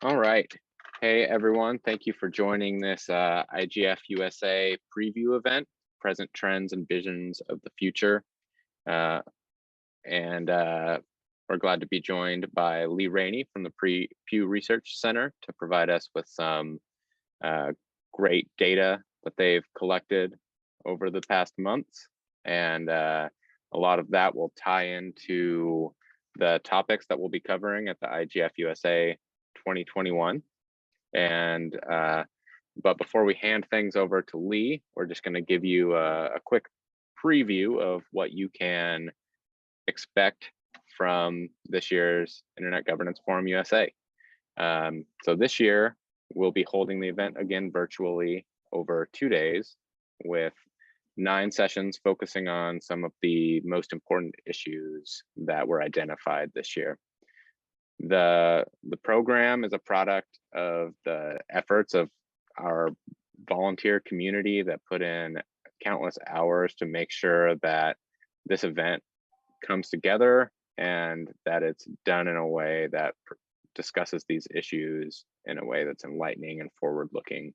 All right. Hey, everyone. Thank you for joining this IGF-USA Preview Event, Present Trends and Visions of the Future. Uh, and we're glad to be joined by Rainie from the Pew Research Center to provide us with some great data that they've collected over the past months. And a lot of that will tie into the topics that we'll be covering at the IGF-USA 2021. And but before we hand things over to Lee, we're just going to give you a quick preview of what you can expect from this year's Internet Governance Forum USA. So this year, we'll be holding the event again virtually over 2 days with 9 sessions focusing on some of the most important issues that were identified this year. The program is a product of the efforts of our volunteer community that put in countless hours to make sure that this event comes together and that it's done in a way that discusses these issues in a way that's enlightening and forward-looking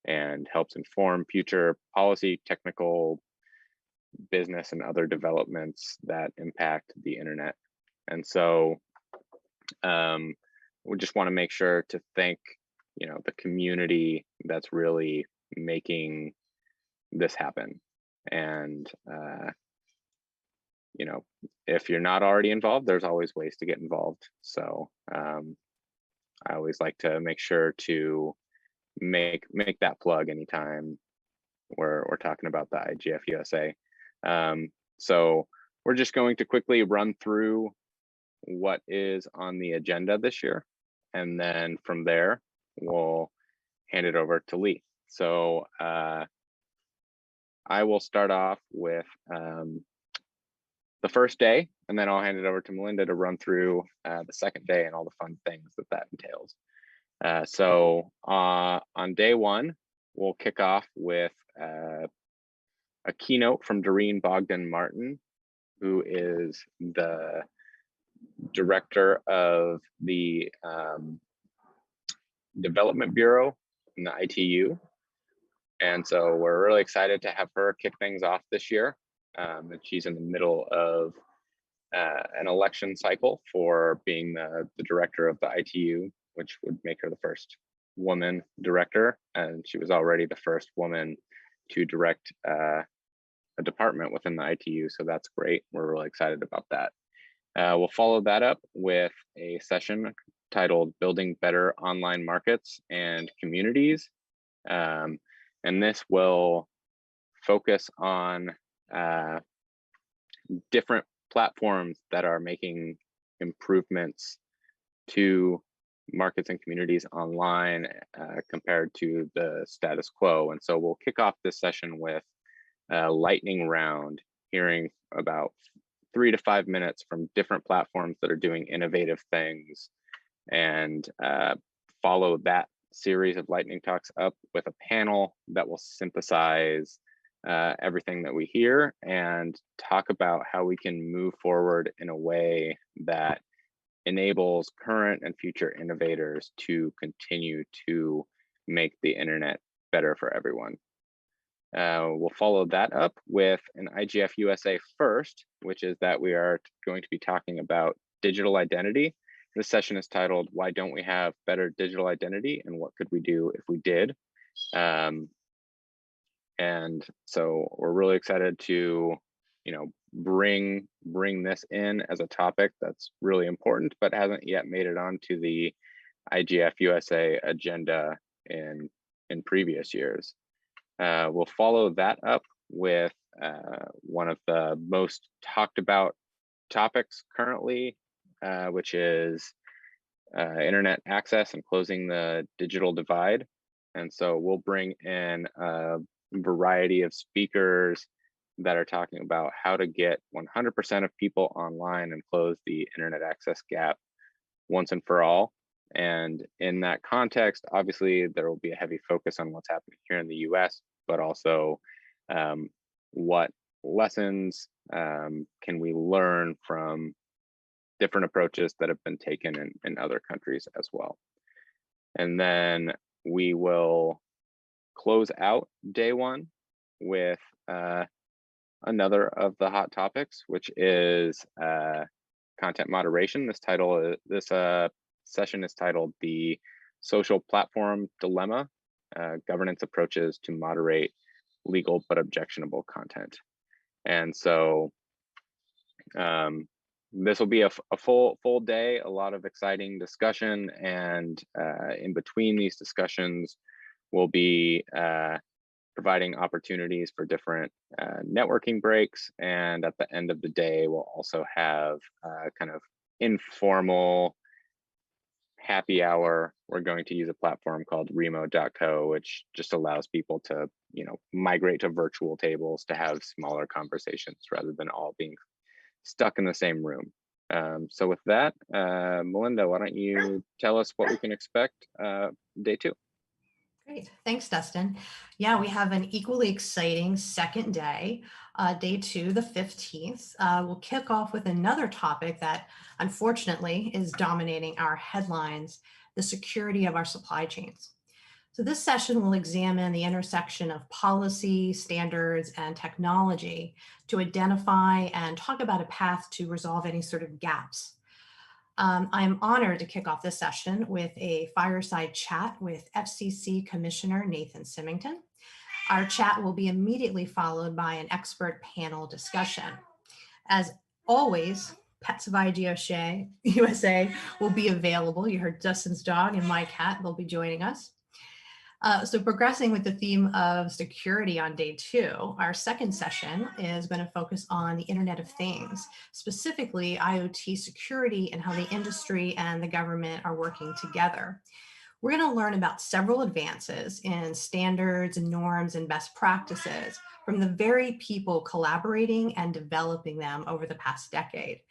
and helps inform future policy, technical, business, and other developments that impact the internet. And so we just want to make sure to thank, the community that's really making this happen. And, if you're not already involved, there's always ways to get involved. So I always like to make sure to make that plug anytime we're talking about the IGF USA. So we're just going to quickly run through what is on the agenda this year, and then from there we'll hand it over to Lee. So I will start off with the first day, and then I'll hand it over to Melinda to run through the second day and all the fun things that entails. So on day one, we'll kick off with a keynote from Doreen Bogdan-Martin, who is the director of the Development Bureau in the ITU. And so we're really excited to have her kick things off this year. And she's in the middle of an election cycle for being the director of the ITU, which would make her the first woman director. And she was already the first woman to direct a department within the ITU. So that's great. We're really excited about that. We'll follow that up with a session titled Building Better Online Markets and Communities. And this will focus on different platforms that are making improvements to markets and communities online compared to the status quo. And so we'll kick off this session with a lightning round, hearing about 3 to 5 minutes from different platforms that are doing innovative things, and follow that series of lightning talks up with a panel that will synthesize everything that we hear and talk about how we can move forward in a way that enables current and future innovators to continue to make the internet better for everyone. We'll follow that up with an IGF USA First, which is that we are going to be talking about digital identity. This session is titled, Why Don't We Have Better Digital Identity, and What Could We Do If We Did? And so we're really excited to, bring this in as a topic that's really important, but hasn't yet made it onto the IGF USA agenda in previous years. We'll follow that up with one of the most talked about topics currently, which is internet access and closing the digital divide. And so we'll bring in a variety of speakers that are talking about how to get 100% of people online and close the internet access gap once and for all. And in that context, obviously, there will be a heavy focus on what's happening here in the US, but also what lessons can we learn from different approaches that have been taken in other countries as well. And then we will close out day one with another of the hot topics, which is content moderation. This session is titled "The Social Platform Dilemma: Governance Approaches to Moderate Legal but Objectionable Content." And so this will be a full day, a lot of exciting discussion, and in between these discussions, we'll be providing opportunities for different networking breaks. And at the end of the day, we'll also have kind of informal happy hour. We're going to use a platform called remo.co, which just allows people to, migrate to virtual tables to have smaller conversations rather than all being stuck in the same room. So with that, Melinda, why don't you tell us what we can expect day two? Great, thanks, Dustin. Yeah, we have an equally exciting second day, day two, the 15th. We'll kick off with another topic that unfortunately is dominating our headlines, the security of our supply chains. So this session will examine the intersection of policy, standards, and technology to identify and talk about a path to resolve any sort of gaps. I'm honored to kick off this session with a fireside chat with FCC Commissioner Nathan Symington. Our chat will be immediately followed by an expert panel discussion. As always, pets of IGF-USA will be available. You heard Dustin's dog and my cat, they'll be joining us. So progressing with the theme of security on day two, our second session is going to focus on the Internet of Things, specifically IoT security and how the industry and the government are working together. We're going to learn about several advances in standards and norms and best practices from the very people collaborating and developing them over the past decade.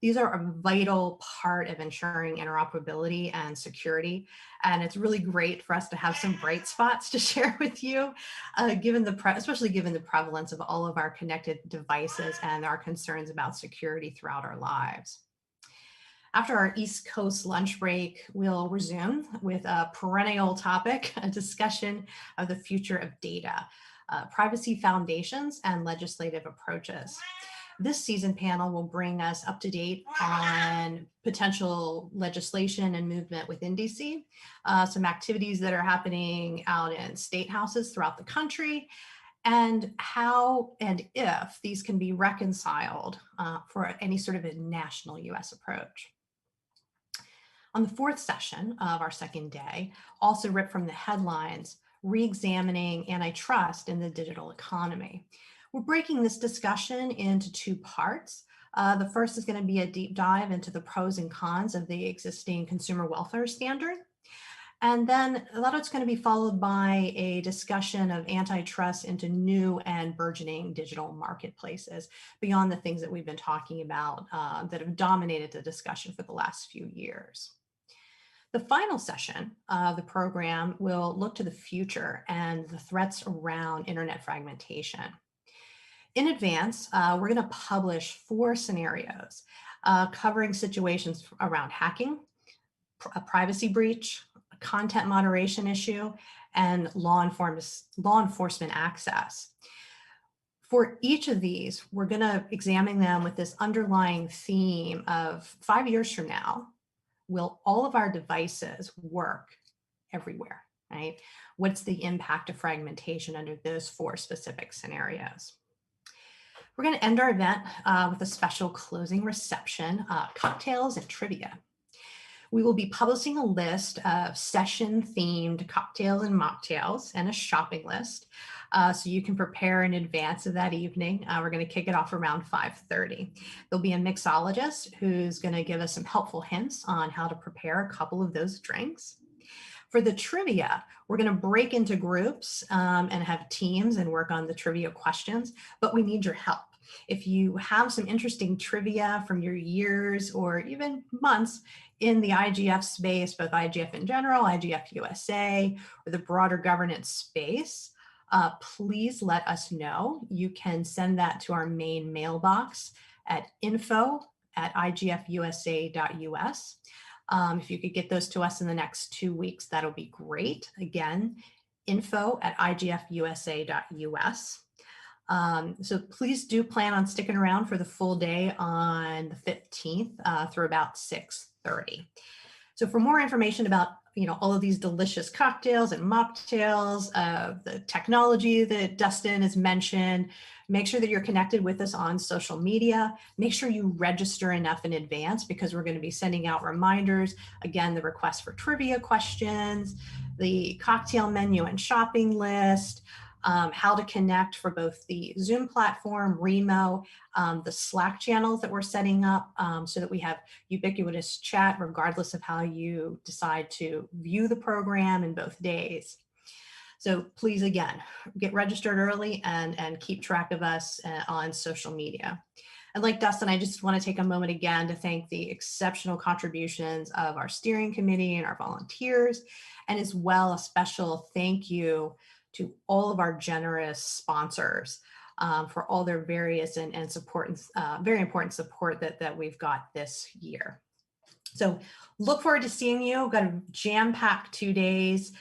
These are a vital part of ensuring interoperability and security. And it's really great for us to have some bright spots to share with you, especially given the prevalence of all of our connected devices and our concerns about security throughout our lives. After our East Coast lunch break, we'll resume with a perennial topic, a discussion of the future of data, privacy foundations, and legislative approaches. This season panel will bring us up to date on potential legislation and movement within DC, some activities that are happening out in state houses throughout the country, and how and if these can be reconciled for any sort of a national US approach. On the fourth session of our second day, also ripped from the headlines, re-examining antitrust in the digital economy. We're breaking this discussion into two parts. The first is going to be a deep dive into the pros and cons of the existing consumer welfare standard. And then that is going to be followed by a discussion of antitrust into new and burgeoning digital marketplaces beyond the things that we've been talking about that have dominated the discussion for the last few years. The final session of the program will look to the future and the threats around internet fragmentation. In advance, we're going to publish 4 scenarios covering situations around hacking, a privacy breach, a content moderation issue, and law enforcement access. For each of these, we're going to examine them with this underlying theme of 5 years from now, will all of our devices work everywhere, right? What's the impact of fragmentation under those 4 specific scenarios? We're going to end our event with a special closing reception, cocktails and trivia. We will be publishing a list of session-themed cocktails and mocktails and a shopping list, so you can prepare in advance of that evening. We're going to kick it off around 5:30. There'll be a mixologist who's going to give us some helpful hints on how to prepare a couple of those drinks. For the trivia, we're going to break into groups and have teams and work on the trivia questions, but we need your help. If you have some interesting trivia from your years or even months in the IGF space, both IGF in general, IGF USA, or the broader governance space, please let us know. You can send that to our main mailbox at info@igfusa.us. If you could get those to us in the next 2 weeks, that'll be great. Again, info@igfusa.us. So please do plan on sticking around for the full day on the 15th through about 6:30. So for more information about all of these delicious cocktails and mocktails, the technology that Dustin has mentioned, make sure that you're connected with us on social media. Make sure you register enough in advance because we're going to be sending out reminders. Again, the request for trivia questions, the cocktail menu and shopping list, how to connect for both the Zoom platform, Remo, the Slack channels that we're setting up so that we have ubiquitous chat regardless of how you decide to view the program in both days. So please, again, get registered early and keep track of us on social media. And like Dustin, I just want to take a moment again to thank the exceptional contributions of our steering committee and our volunteers, and as well a special thank you to all of our generous sponsors for all their various and support, very important support that we've got this year. So look forward to seeing you. Got a jam-packed 2 days.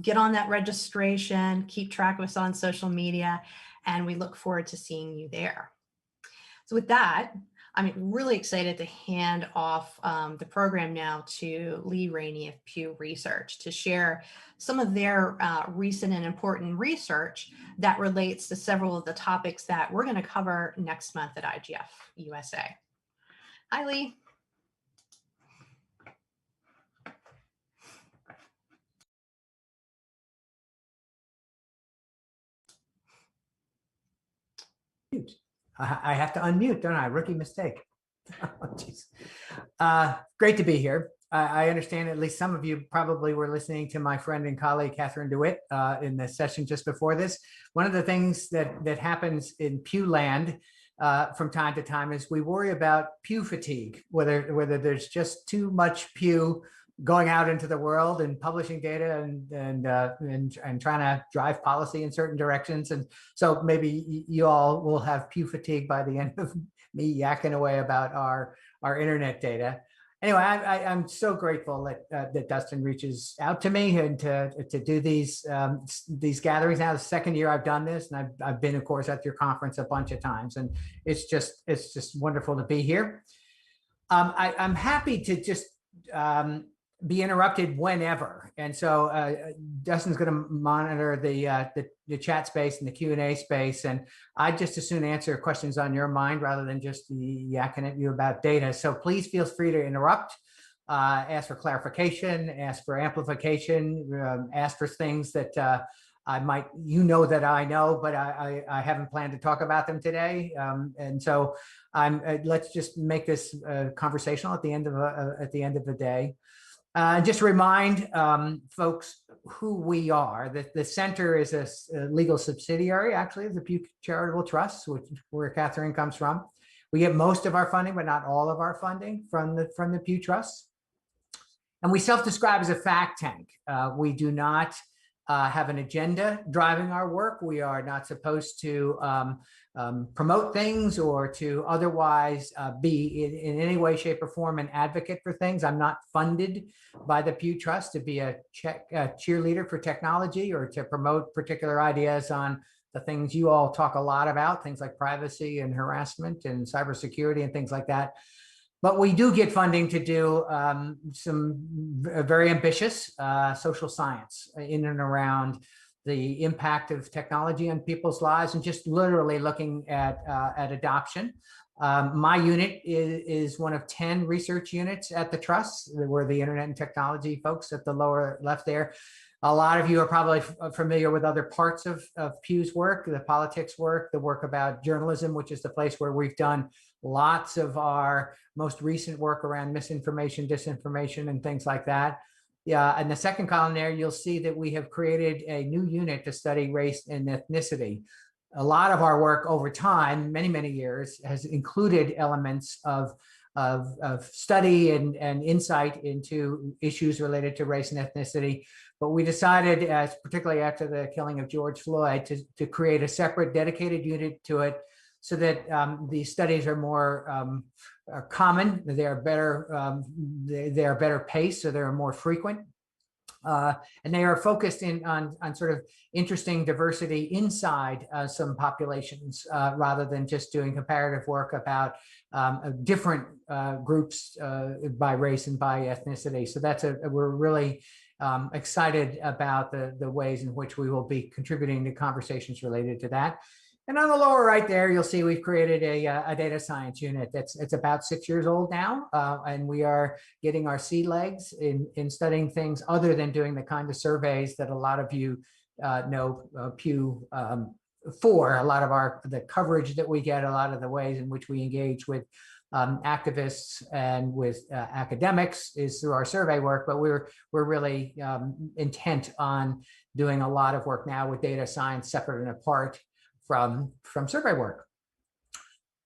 Get on that registration, keep track of us on social media, and we look forward to seeing you there. So with that, I'm really excited to hand off the program now to Lee Rainie of Pew Research to share some of their recent and important research that relates to several of the topics that we're going to cover next month at IGF USA. Hi, Lee. I have to unmute, don't I? Rookie mistake. Great to be here. I understand at least some of you probably were listening to my friend and colleague, Catherine DeWitt, in the session just before this. One of the things that happens in Pew land from time to time is we worry about Pew fatigue, whether there's just too much Pew going out into the world and publishing data and trying to drive policy in certain directions. And so maybe you all will have Pew fatigue by the end of me yakking away about our internet data. Anyway, I'm so grateful that Dustin reaches out to me and to do these gatherings. Now the second year I've done this, and I've been, of course, at your conference a bunch of times, and it's just wonderful to be here. I'm happy to just be interrupted whenever, and so Dustin's going to monitor the chat space and the Q&A space, and I just as soon answer questions on your mind rather than just yakking at you about data. So please feel free to interrupt, ask for clarification, ask for amplification, ask for things that I might, that I know, but I haven't planned to talk about them today. And so let's just make this conversational at the end of the day. Just remind folks who we are. The center is a legal subsidiary, actually, of the Pew Charitable Trust, where Catherine comes from. We get most of our funding, but not all of our funding from the Pew Trust. And we self-describe as a fact tank. We do not have an agenda driving our work. We are not supposed to promote things or to otherwise be in any way, shape, or form an advocate for things. I'm not funded by the Pew Trust to be a cheerleader for technology or to promote particular ideas on the things you all talk a lot about, things like privacy and harassment and cybersecurity and things like that. But we do get funding to do some very ambitious social science in and around the impact of technology on people's lives and just literally looking at adoption. My unit is one of 10 research units at the Trust. We're the internet and technology folks at the lower left there. A lot of you are probably familiar with other parts of Pew's work, the politics work, the work about journalism, which is the place where we've done lots of our most recent work around misinformation, disinformation, and things like that. Yeah, in the second column there, you'll see that we have created a new unit to study race and ethnicity. A lot of our work over time, many, many years, has included elements of study and insight into issues related to race and ethnicity. But we decided, particularly after the killing of George Floyd, to create a separate dedicated unit to it so that these studies are more common. They are better. They are better paced, so they're more frequent. And they are focused on sort of interesting diversity inside some populations, rather than just doing comparative work about different groups by race and by ethnicity. So we're really excited about the ways in which we will be contributing to conversations related to that. And on the lower right there, you'll see we've created a data science unit it's about 6 years old now, and we are getting our sea legs in studying things other than doing the kind of surveys that a lot of you know Pew for. A lot of the coverage that we get, a lot of the ways in which we engage with activists and with academics is through our survey work, but we're really intent on doing a lot of work now with data science separate and apart from survey work.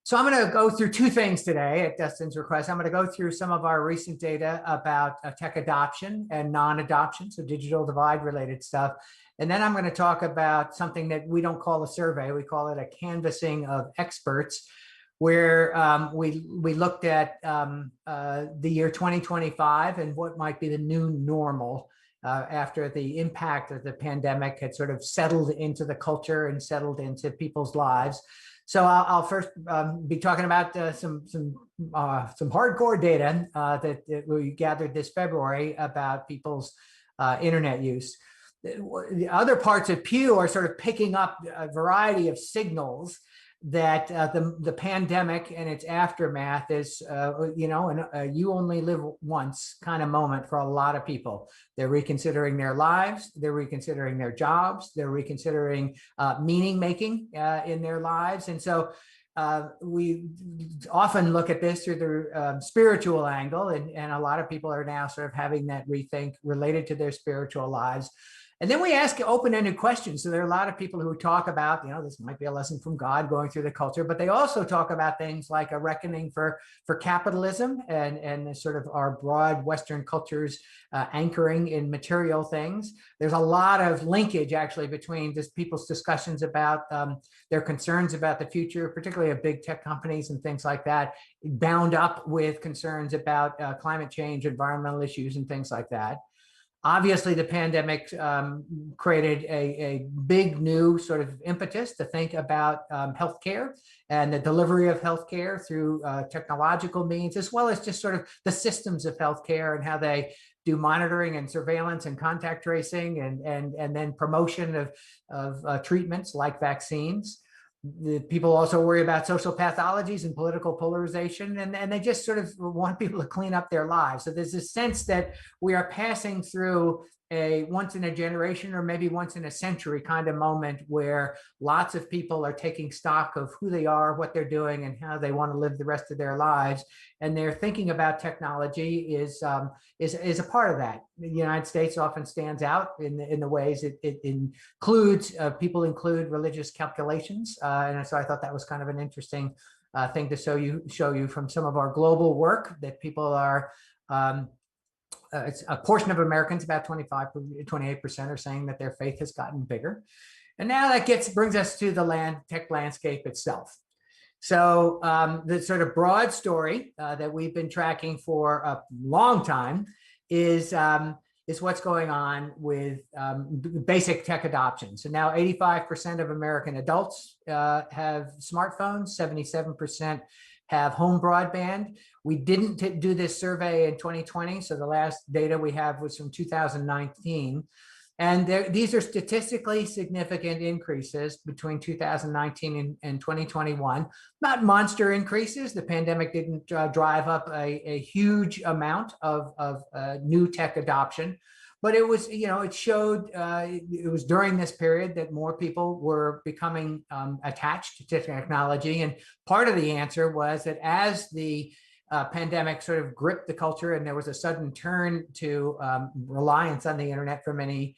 So I'm going to go through two things today at Dustin's request. I'm going to go through some of our recent data about tech adoption and non-adoption, so digital divide related stuff. And then I'm going to talk about something that we don't call a survey, we call it a canvassing of experts, where we looked at the year 2025 and what might be the new normal after the impact of the pandemic had sort of settled into the culture and settled into people's lives. So I'll first be talking about some hardcore data that we gathered this February about people's internet use. The other parts of Pew are sort of picking up a variety of signals that the pandemic and its aftermath is, you only live once kind of moment for a lot of people. They're reconsidering their lives, they're reconsidering their jobs, they're reconsidering meaning making in their lives. And so we often look at this through the spiritual angle, and a lot of people are now sort of having that rethink related to their spiritual lives. And then we ask open-ended questions. So there are a lot of people who talk about, this might be a lesson from God going through the culture, but they also talk about things like a reckoning for capitalism and sort of our broad Western cultures anchoring in material things. There's a lot of linkage actually between just people's discussions about their concerns about the future, particularly of big tech companies and things like that, bound up with concerns about climate change, environmental issues, and things like that. Obviously, the pandemic created a big new sort of impetus to think about healthcare and the delivery of healthcare through technological means, as well as just sort of the systems of healthcare and how they do monitoring and surveillance and contact tracing and then promotion of treatments like vaccines. The people also worry about social pathologies and political polarization, and they just sort of want people to clean up their lives. So there's this sense that we are passing through a once in a generation or maybe once in a century kind of moment where lots of people are taking stock of who they are, what they're doing, and how they want to live the rest of their lives. And they're thinking about technology is a part of that. The United States often stands out in the ways it includes, people include religious calculations. And so I thought that was kind of an interesting thing to show you from some of our global work that people are, it's a portion of Americans, about 28% are saying that their faith has gotten bigger. And now that brings us to the tech landscape itself. So the sort of broad story that we've been tracking for a long time is what's going on with basic tech adoption. So now 85% of American adults have smartphones, 77% have home broadband. We didn't do this survey in 2020, so the last data we have was from 2019. And these are statistically significant increases between 2019 and 2021. Not monster increases. The pandemic didn't drive up a huge amount of new tech adoption. But it was, it showed, it was during this period that more people were becoming attached to technology. And part of the answer was that as the pandemic sort of gripped the culture and there was a sudden turn to reliance on the internet for many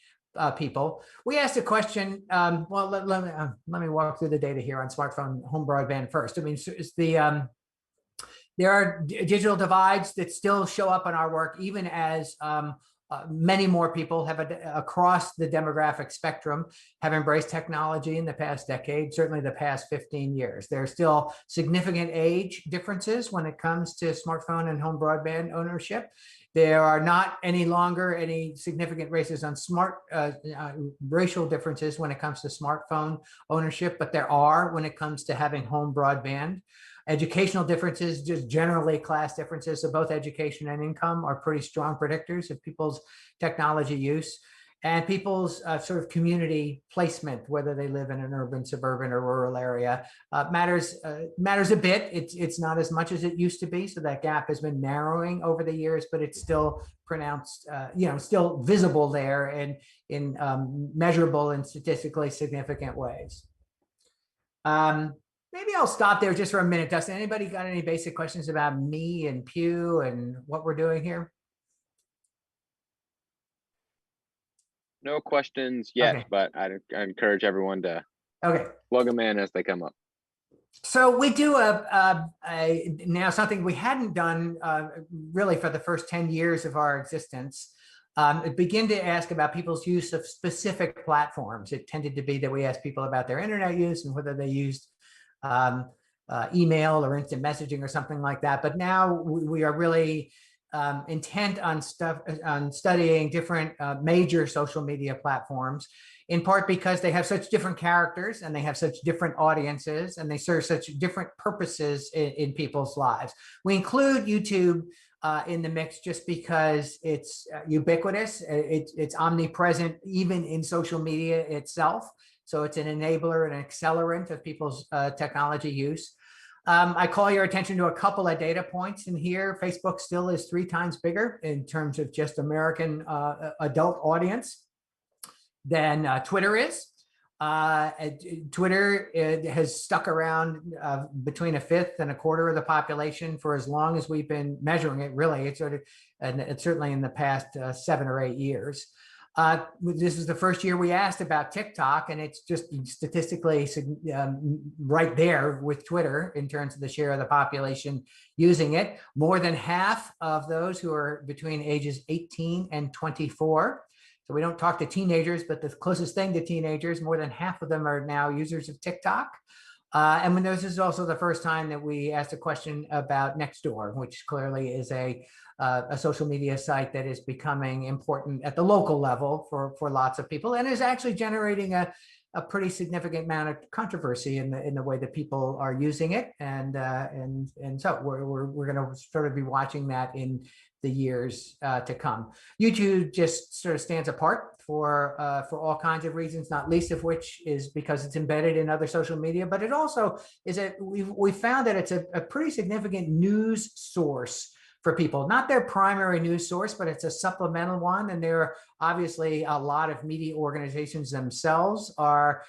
people, we asked a question. Well, let me walk through the data here on smartphone home broadband first. I mean, it's there are digital divides that still show up in our work, even as many more people have across the demographic spectrum have embraced technology in the past decade, certainly the past 15 years. There are still significant age differences when it comes to smartphone and home broadband ownership. There are not any longer any significant racial differences when it comes to smartphone ownership, but there are when it comes to having home broadband. Educational differences, just generally class differences of both education and income, are pretty strong predictors of people's technology use. And people's sort of community placement, whether they live in an urban, suburban, or rural area, matters a bit. It's not as much as it used to be, so that gap has been narrowing over the years, but it's still pronounced, still visible there and in measurable and statistically significant ways. Maybe I'll stop there just for a minute. Dustin, anybody got any basic questions about me and Pew and what we're doing here? No questions yet, Okay. but I encourage everyone to Okay. plug them in as they come up. So we do now something we hadn't done really for the first 10 years of our existence. Begin to ask about people's use of specific platforms. It tended to be that we asked people about their internet use and whether they used email or instant messaging or something like that. But now we are really intent on studying different major social media platforms, in part because they have such different characters and they have such different audiences and they serve such different purposes in people's lives. We include YouTube in the mix just because it's ubiquitous, it's omnipresent even in social media itself. So it's an enabler and an accelerant of people's technology use. I call your attention to a couple of data points in here. Facebook still is 3 times bigger in terms of just American adult audience than Twitter is. Twitter has stuck around between 1/5 and 1/4 of the population for as long as we've been measuring it, really. It's certainly in the past 7 or 8 years. This is the first year we asked about TikTok, and it's just statistically right there with Twitter in terms of the share of the population using it. More than half of those who are between ages 18 and 24. So we don't talk to teenagers, but the closest thing to teenagers, more than half of them are now users of TikTok. And when this is also the first time that we asked a question about Nextdoor, which clearly is a social media site that is becoming important at the local level for lots of people, and is actually generating a pretty significant amount of controversy in the way that people are using it, and so we're going to sort of be watching that in the years to come. YouTube just sort of stands apart for all kinds of reasons, not least of which is because it's embedded in other social media, but it also is we found that it's a pretty significant news source for people, not their primary news source, but it's a supplemental one. And there are obviously a lot of media organizations themselves are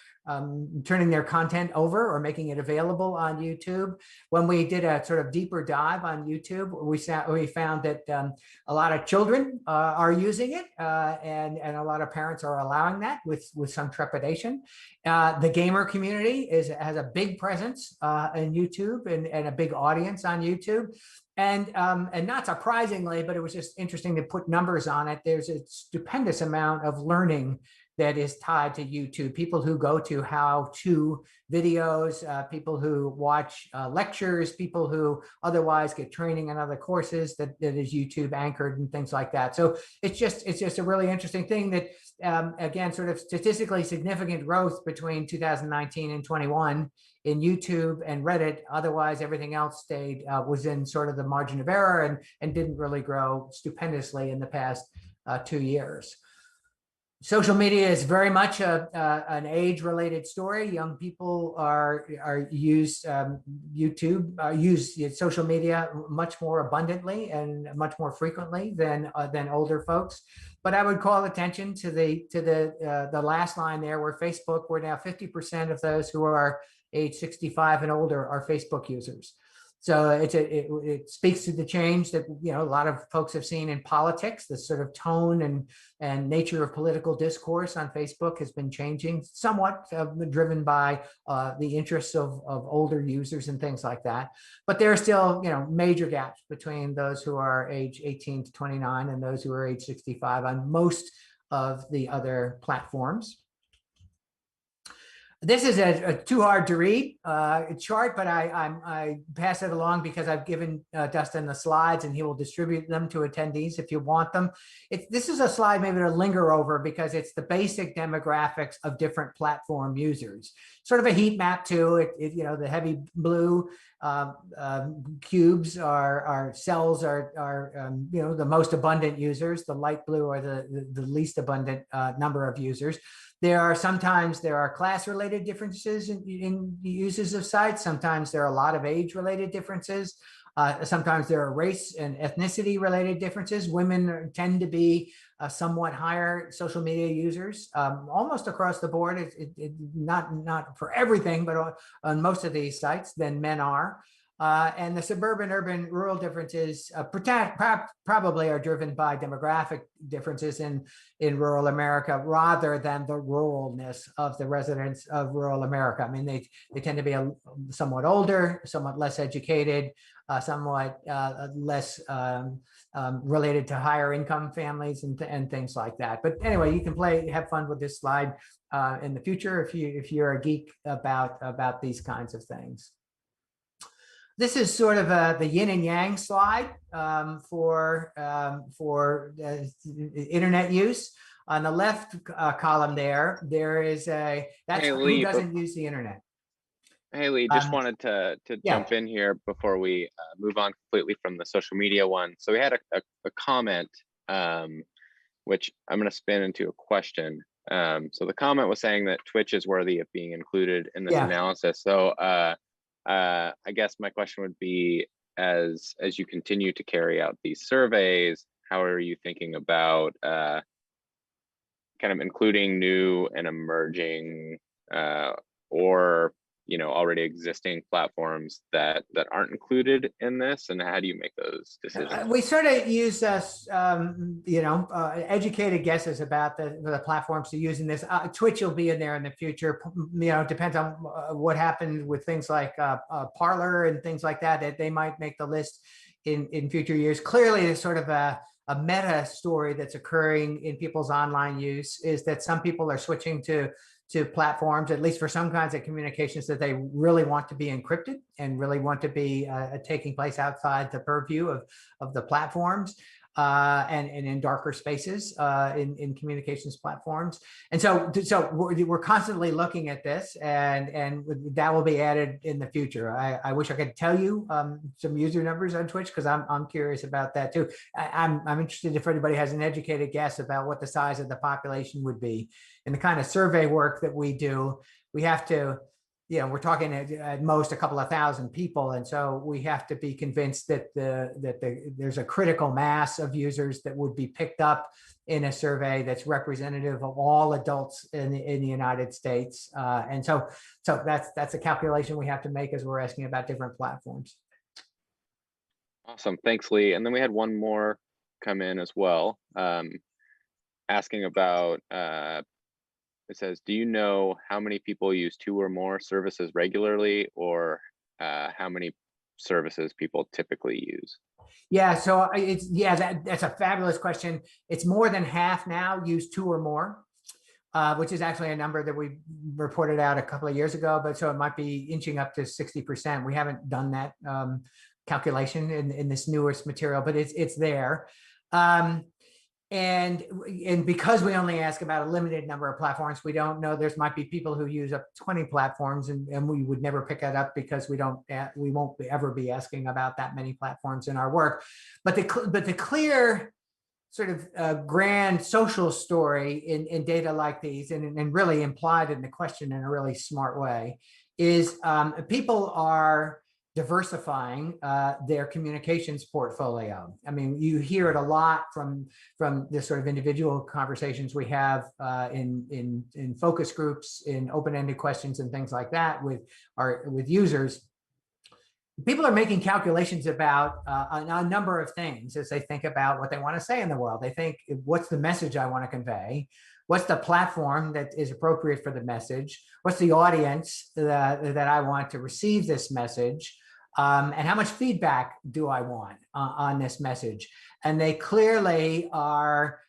turning their content over or making it available on YouTube. When we did a sort of deeper dive on YouTube, we found that a lot of children are using it, and a lot of parents are allowing that with some trepidation. The gamer community has a big presence in YouTube and a big audience on YouTube. And not surprisingly, but it was just interesting to put numbers on it. There's a stupendous amount of learning that is tied to YouTube. People who go to how-to videos, people who watch lectures, people who otherwise get training in other courses that is YouTube anchored and things like that. So it's just a really interesting thing that, again, sort of statistically significant growth between 2019 and 21 in YouTube and Reddit. Otherwise, everything else was in sort of the margin of error and didn't really grow stupendously in the past 2 years. Social media is very much an age-related story. Young people use social media much more abundantly and much more frequently than older folks. But I would call attention to the last line there, where we're now 50% of those who are age 65 and older are Facebook users. So it speaks to the change that, you know, a lot of folks have seen in politics. The sort of tone and nature of political discourse on Facebook has been changing somewhat, driven by the interests of older users and things like that. But there are still, you know, major gaps between those who are age 18 to 29 and those who are age 65 on most of the other platforms. This is a too hard to read chart, but I pass it along because I've given Dustin the slides and he will distribute them to attendees if you want them. This is a slide maybe to linger over because it's the basic demographics of different platform users. Sort of a heat map too. You know, the heavy blue cubes are cells are you know, the most abundant users. The light blue are the least abundant number of users. Sometimes there are class-related differences in the uses of sites. Sometimes there are a lot of age-related differences. Sometimes there are race and ethnicity-related differences. Women tend to be somewhat higher social media users, almost across the board. Not for everything, but on most of these sites than men are. And the suburban, urban, rural differences probably are driven by demographic differences in rural America rather than the ruralness of the residents of rural America. I mean, they tend to be somewhat older, somewhat less educated, somewhat less related to higher income families and things like that. But anyway, you can have fun with this slide in the future if you're a geek about these kinds of things. This is sort of the yin and yang slide for internet use. On the left column there is that's who doesn't use the internet. Hey, Lee, just wanted to jump in here before we move on completely from the social media one. So we had a comment, which I'm going to spin into a question. So the comment was saying that Twitch is worthy of being included in this analysis. So I guess my question would be, as you continue to carry out these surveys, how are you thinking about kind of including new and emerging or, you know, already existing platforms that aren't included in this, and how do you make those decisions? We sort of use you know, educated guesses about the platforms to use in this. Twitch will be in there in the future. You know, it depends on what happened with things like Parler and things like that they might make the list in future years. Clearly, there's sort of a meta story that's occurring in people's online use is that some people are switching to platforms, at least for some kinds of communications, that they really want to be encrypted and really want to be taking place outside the purview of the platforms and in darker spaces in communications platforms. And so we're constantly looking at this, and that will be added in the future. I wish I could tell you some user numbers on Twitch, because I'm curious about that too. I'm interested if anybody has an educated guess about what the size of the population would be. And the kind of survey work that we do, we have to, you know, we're talking at most a couple of thousand people. And so we have to be convinced that there's a critical mass of users that would be picked up in a survey that's representative of all adults in the United States. And so that's a calculation we have to make as we're asking about different platforms. Awesome, thanks, Lee. And then we had one more come in as well, asking about, it says, do you know how many people use 2 or more services regularly, or how many services people typically use? Yeah, so that's a fabulous question. It's more than half now use 2 or more, which is actually a number that we reported out a couple of years ago, but so it might be inching up to 60%. We haven't done that calculation in this newest material, but it's there. And because we only ask about a limited number of platforms, we don't know. There might be people who use up 20 platforms, and we would never pick that up because we won't ever be asking about that many platforms in our work. But the clear sort of grand social story in data like these, and really implied in the question in a really smart way, is people are diversifying their communications portfolio. I mean, you hear it a lot from the sort of individual conversations we have in focus groups, in open-ended questions and things like that with users. people are making calculations about a number of things as they think about what they want to say in the world. They think, what's the message I want to convey? What's the platform that is appropriate for the message? What's the audience that I want to receive this message? And how much feedback do I want on this message? And they clearly are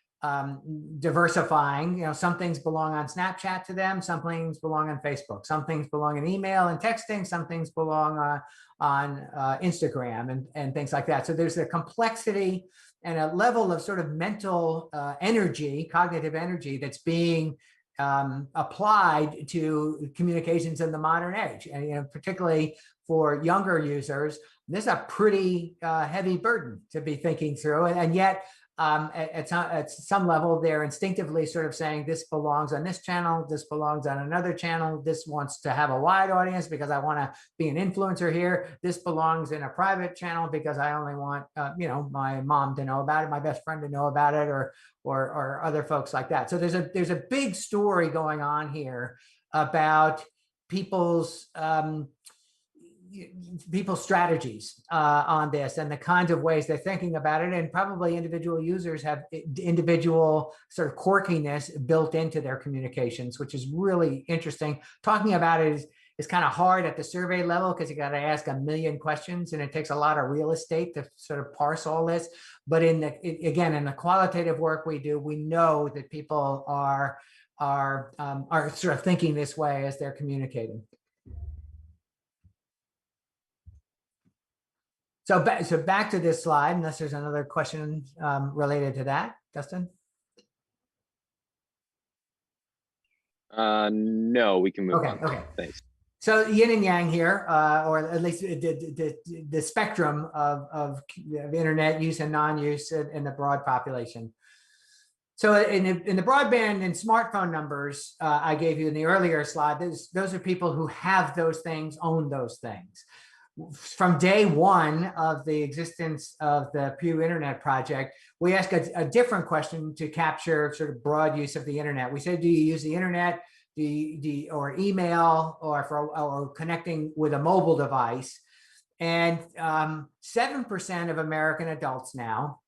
diversifying. Some things belong on Snapchat to them, some things belong on Facebook, some things belong in email and texting, some things belong on Instagram and things like that. So there's a complexity and a level of sort of mental energy, cognitive energy that's being applied to communications in the modern age. And particularly for younger users, this is a pretty heavy burden to be thinking through. And yet, at some level, they're instinctively sort of saying, this belongs on this channel, this belongs on another channel, this wants to have a wide audience because I want to be an influencer here, this belongs in a private channel because I only want my mom to know about it, my best friend to know about it, or other folks like that. So there's a big story going on here about people's strategies on this and the kinds of ways they're thinking about it, and probably individual users have individual sort of quirkiness built into their communications, which is really interesting. Talking about it is kind of hard at the survey level because you got to ask a million questions and it takes a lot of real estate to sort of parse all this. But in the qualitative work we do, we know that people are sort of thinking this way as they're communicating. So back to this slide, unless there's another question related to that, Dustin? No, we can move on. Okay. Thanks. So yin and yang here, or at least the spectrum of internet use and non-use in the broad population. So in the broadband and smartphone numbers I gave you in the earlier slide, those are people who have those things, own those things. From day one of the existence of the Pew Internet Project, we ask a different question to capture sort of broad use of the internet. We say, do you use the internet, or email, or connecting with a mobile device? And 7% of American adults now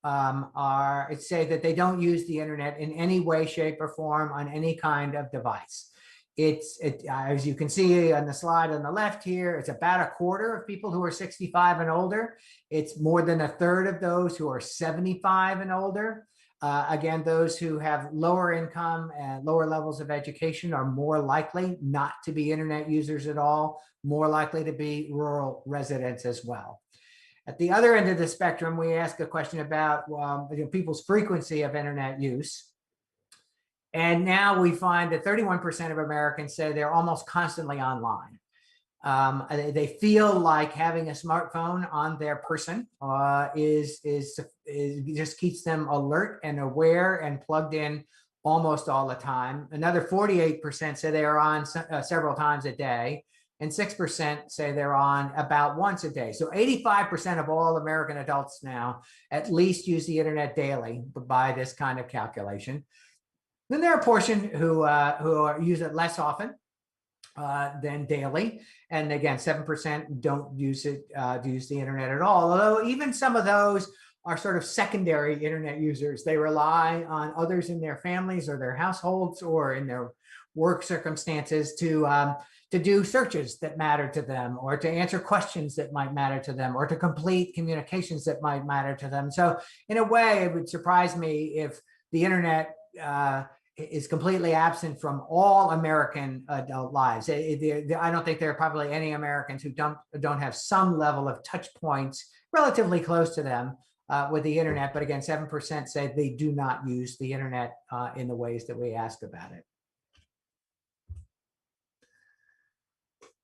say that they don't use the internet in any way, shape, or form on any kind of device. As you can see on the slide on the left here, it's about a quarter of people who are 65 and older. It's more than a third of those who are 75 and older. Again, those who have lower income and lower levels of education are more likely not to be internet users at all, more likely to be rural residents as well. At the other end of the spectrum, we ask a question about people's frequency of internet use. And now we find that 31% of Americans say they're almost constantly online. They feel like having a smartphone on their person just keeps them alert and aware and plugged in almost all the time. Another 48% say they are on several times a day, and 6% say they're on about once a day. So 85% of all American adults now at least use the internet daily by this kind of calculation. Then there are a portion who use it less often than daily. And again, 7% don't use the internet at all. Although even some of those are sort of secondary internet users. They rely on others in their families or their households or in their work circumstances to do searches that matter to them, or to answer questions that might matter to them, or to complete communications that might matter to them. So in a way, it would surprise me if the internet is completely absent from all American adult lives. I don't think there are probably any Americans who don't have some level of touch points relatively close to them with the internet. But again, 7% say they do not use the internet in the ways that we ask about it.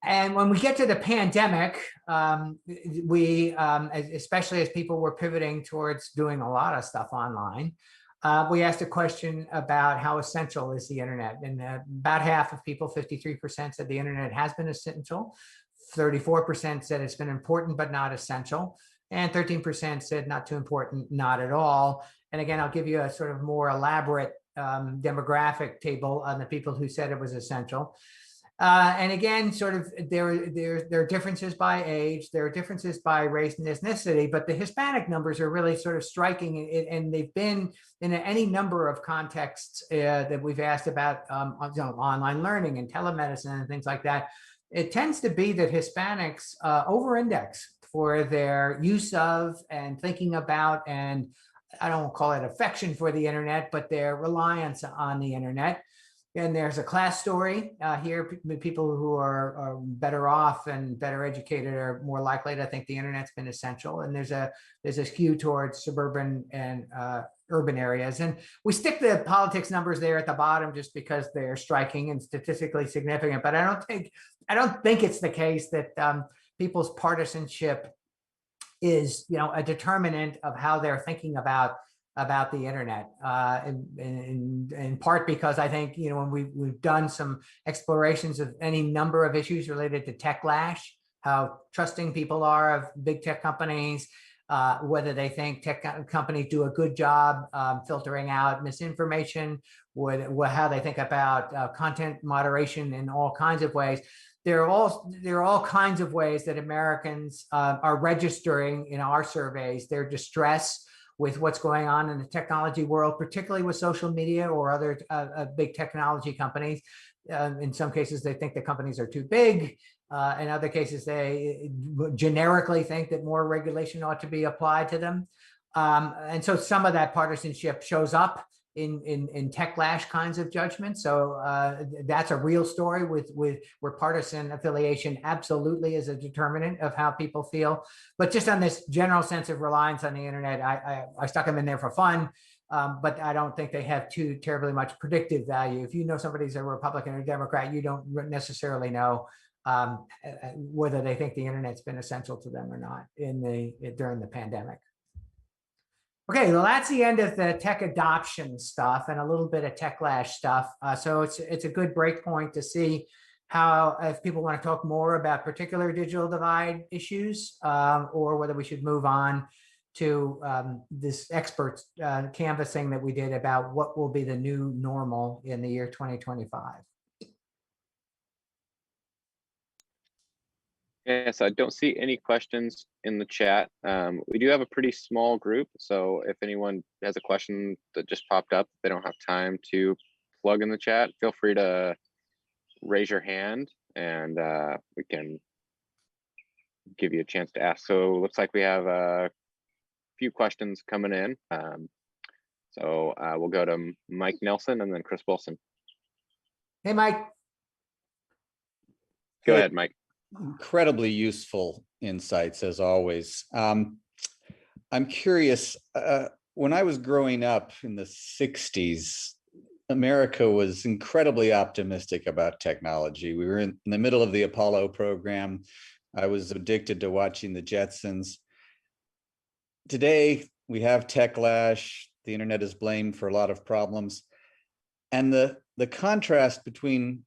And when we get to the pandemic, especially as people were pivoting towards doing a lot of stuff online, we asked a question about how essential is the internet. And about half of people, 53%, said the internet has been essential. 34% said it's been important but not essential. And 13% said not too important, not at all. And again, I'll give you a sort of more elaborate demographic table on the people who said it was essential. And again, sort of there are differences by age, there are differences by race and ethnicity, but the Hispanic numbers are really sort of striking, and they've been in any number of contexts that we've asked about, online learning and telemedicine and things like that. It tends to be that Hispanics over-index for their use of and thinking about, and I don't call it affection for the internet, but their reliance on the internet. And there's a class story here. People who are better off and better educated are more likely to think the internet's been essential. And there's a skew towards suburban and urban areas. And we stick the politics numbers there at the bottom just because they're striking and statistically significant. But I don't think it's the case that people's partisanship is, a determinant of how they're thinking about the internet, in part because I think, when we've done some explorations of any number of issues related to techlash, how trusting people are of big tech companies, whether they think tech companies do a good job filtering out misinformation, how they think about content moderation in all kinds of ways. There are all kinds of ways that Americans are registering in our surveys their distress with what's going on in the technology world, particularly with social media or other big technology companies. In some cases, they think the companies are too big. In other cases, they generically think that more regulation ought to be applied to them. And so some of that partisanship shows up in techlash kinds of judgments. So that's a real story where partisan affiliation absolutely is a determinant of how people feel. But just on this general sense of reliance on the internet, I stuck them in there for fun, but I don't think they have too terribly much predictive value. If you know somebody's a Republican or Democrat, you don't necessarily know whether they think the internet's been essential to them or not during the pandemic. Okay, well, that's the end of the tech adoption stuff and a little bit of techlash stuff. So it's a good break point to see how, if people want to talk more about particular digital divide issues, or whether we should move on to this experts canvassing that we did about what will be the new normal in the year 2025. Yes, I don't see any questions in the chat. We do have a pretty small group, so if anyone has a question that just popped up, they don't have time to plug in the chat, feel free to raise your hand and we can give you a chance to ask. So it looks like we have a few questions coming in. So we'll go to Mike Nelson and then Chris Wilson. Hey, Mike. Go ahead, Mike. Incredibly useful insights as always. I'm curious, when I was growing up in the 60s, America was incredibly optimistic about technology. We were in the middle of the Apollo program. I was addicted to watching the Jetsons. Today, we have techlash. The internet is blamed for a lot of problems. And the contrast between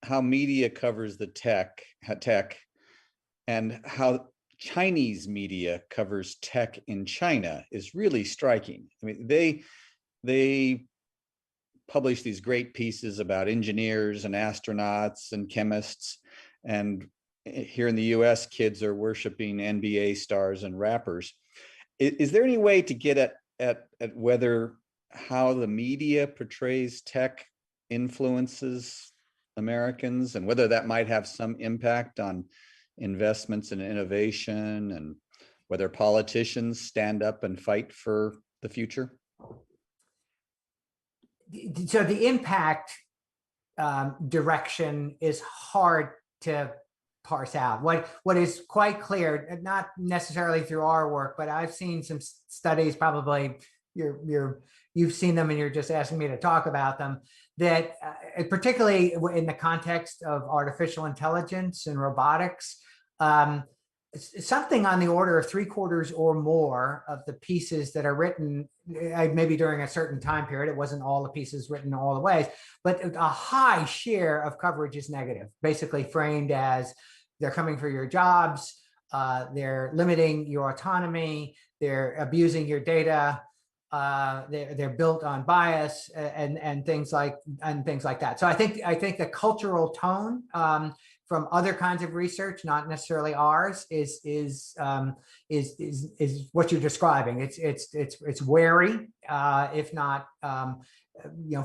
how media covers the tech and how Chinese media covers tech in China is really striking. I mean, they publish these great pieces about engineers and astronauts and chemists, and here in the US, kids are worshiping NBA stars and rappers. Is there any way to get at whether how the media portrays tech influences Americans, and whether that might have some impact on investments in innovation, and whether politicians stand up and fight for the future? So the impact direction is hard to parse out. What is quite clear, not necessarily through our work, but I've seen some studies, probably you've seen them and you're just asking me to talk about them, that particularly in the context of artificial intelligence and robotics, something on the order of 3/4 or more of the pieces that are written, maybe during a certain time period, it wasn't all the pieces written all the ways, but a high share of coverage is negative, basically framed as they're coming for your jobs, they're limiting your autonomy, they're abusing your data, They're built on bias and things like that. So I think the cultural tone from other kinds of research, not necessarily ours, is what you're describing. It's wary, if not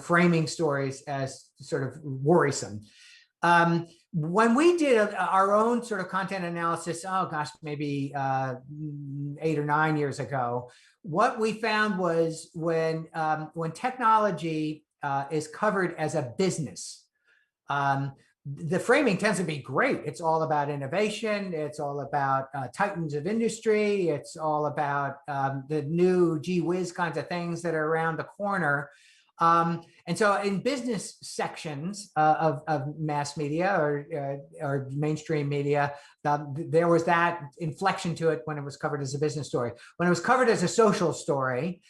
framing stories as sort of worrisome. When we did our own sort of content analysis, oh gosh, maybe 8 or 9 years ago, what we found was when technology is covered as a business, the framing tends to be great. It's all about innovation. It's all about titans of industry. It's all about the new gee whiz kinds of things that are around the corner. And so in business sections of mass media or mainstream media, there was that inflection to it when it was covered as a business story. When it was covered as a social story,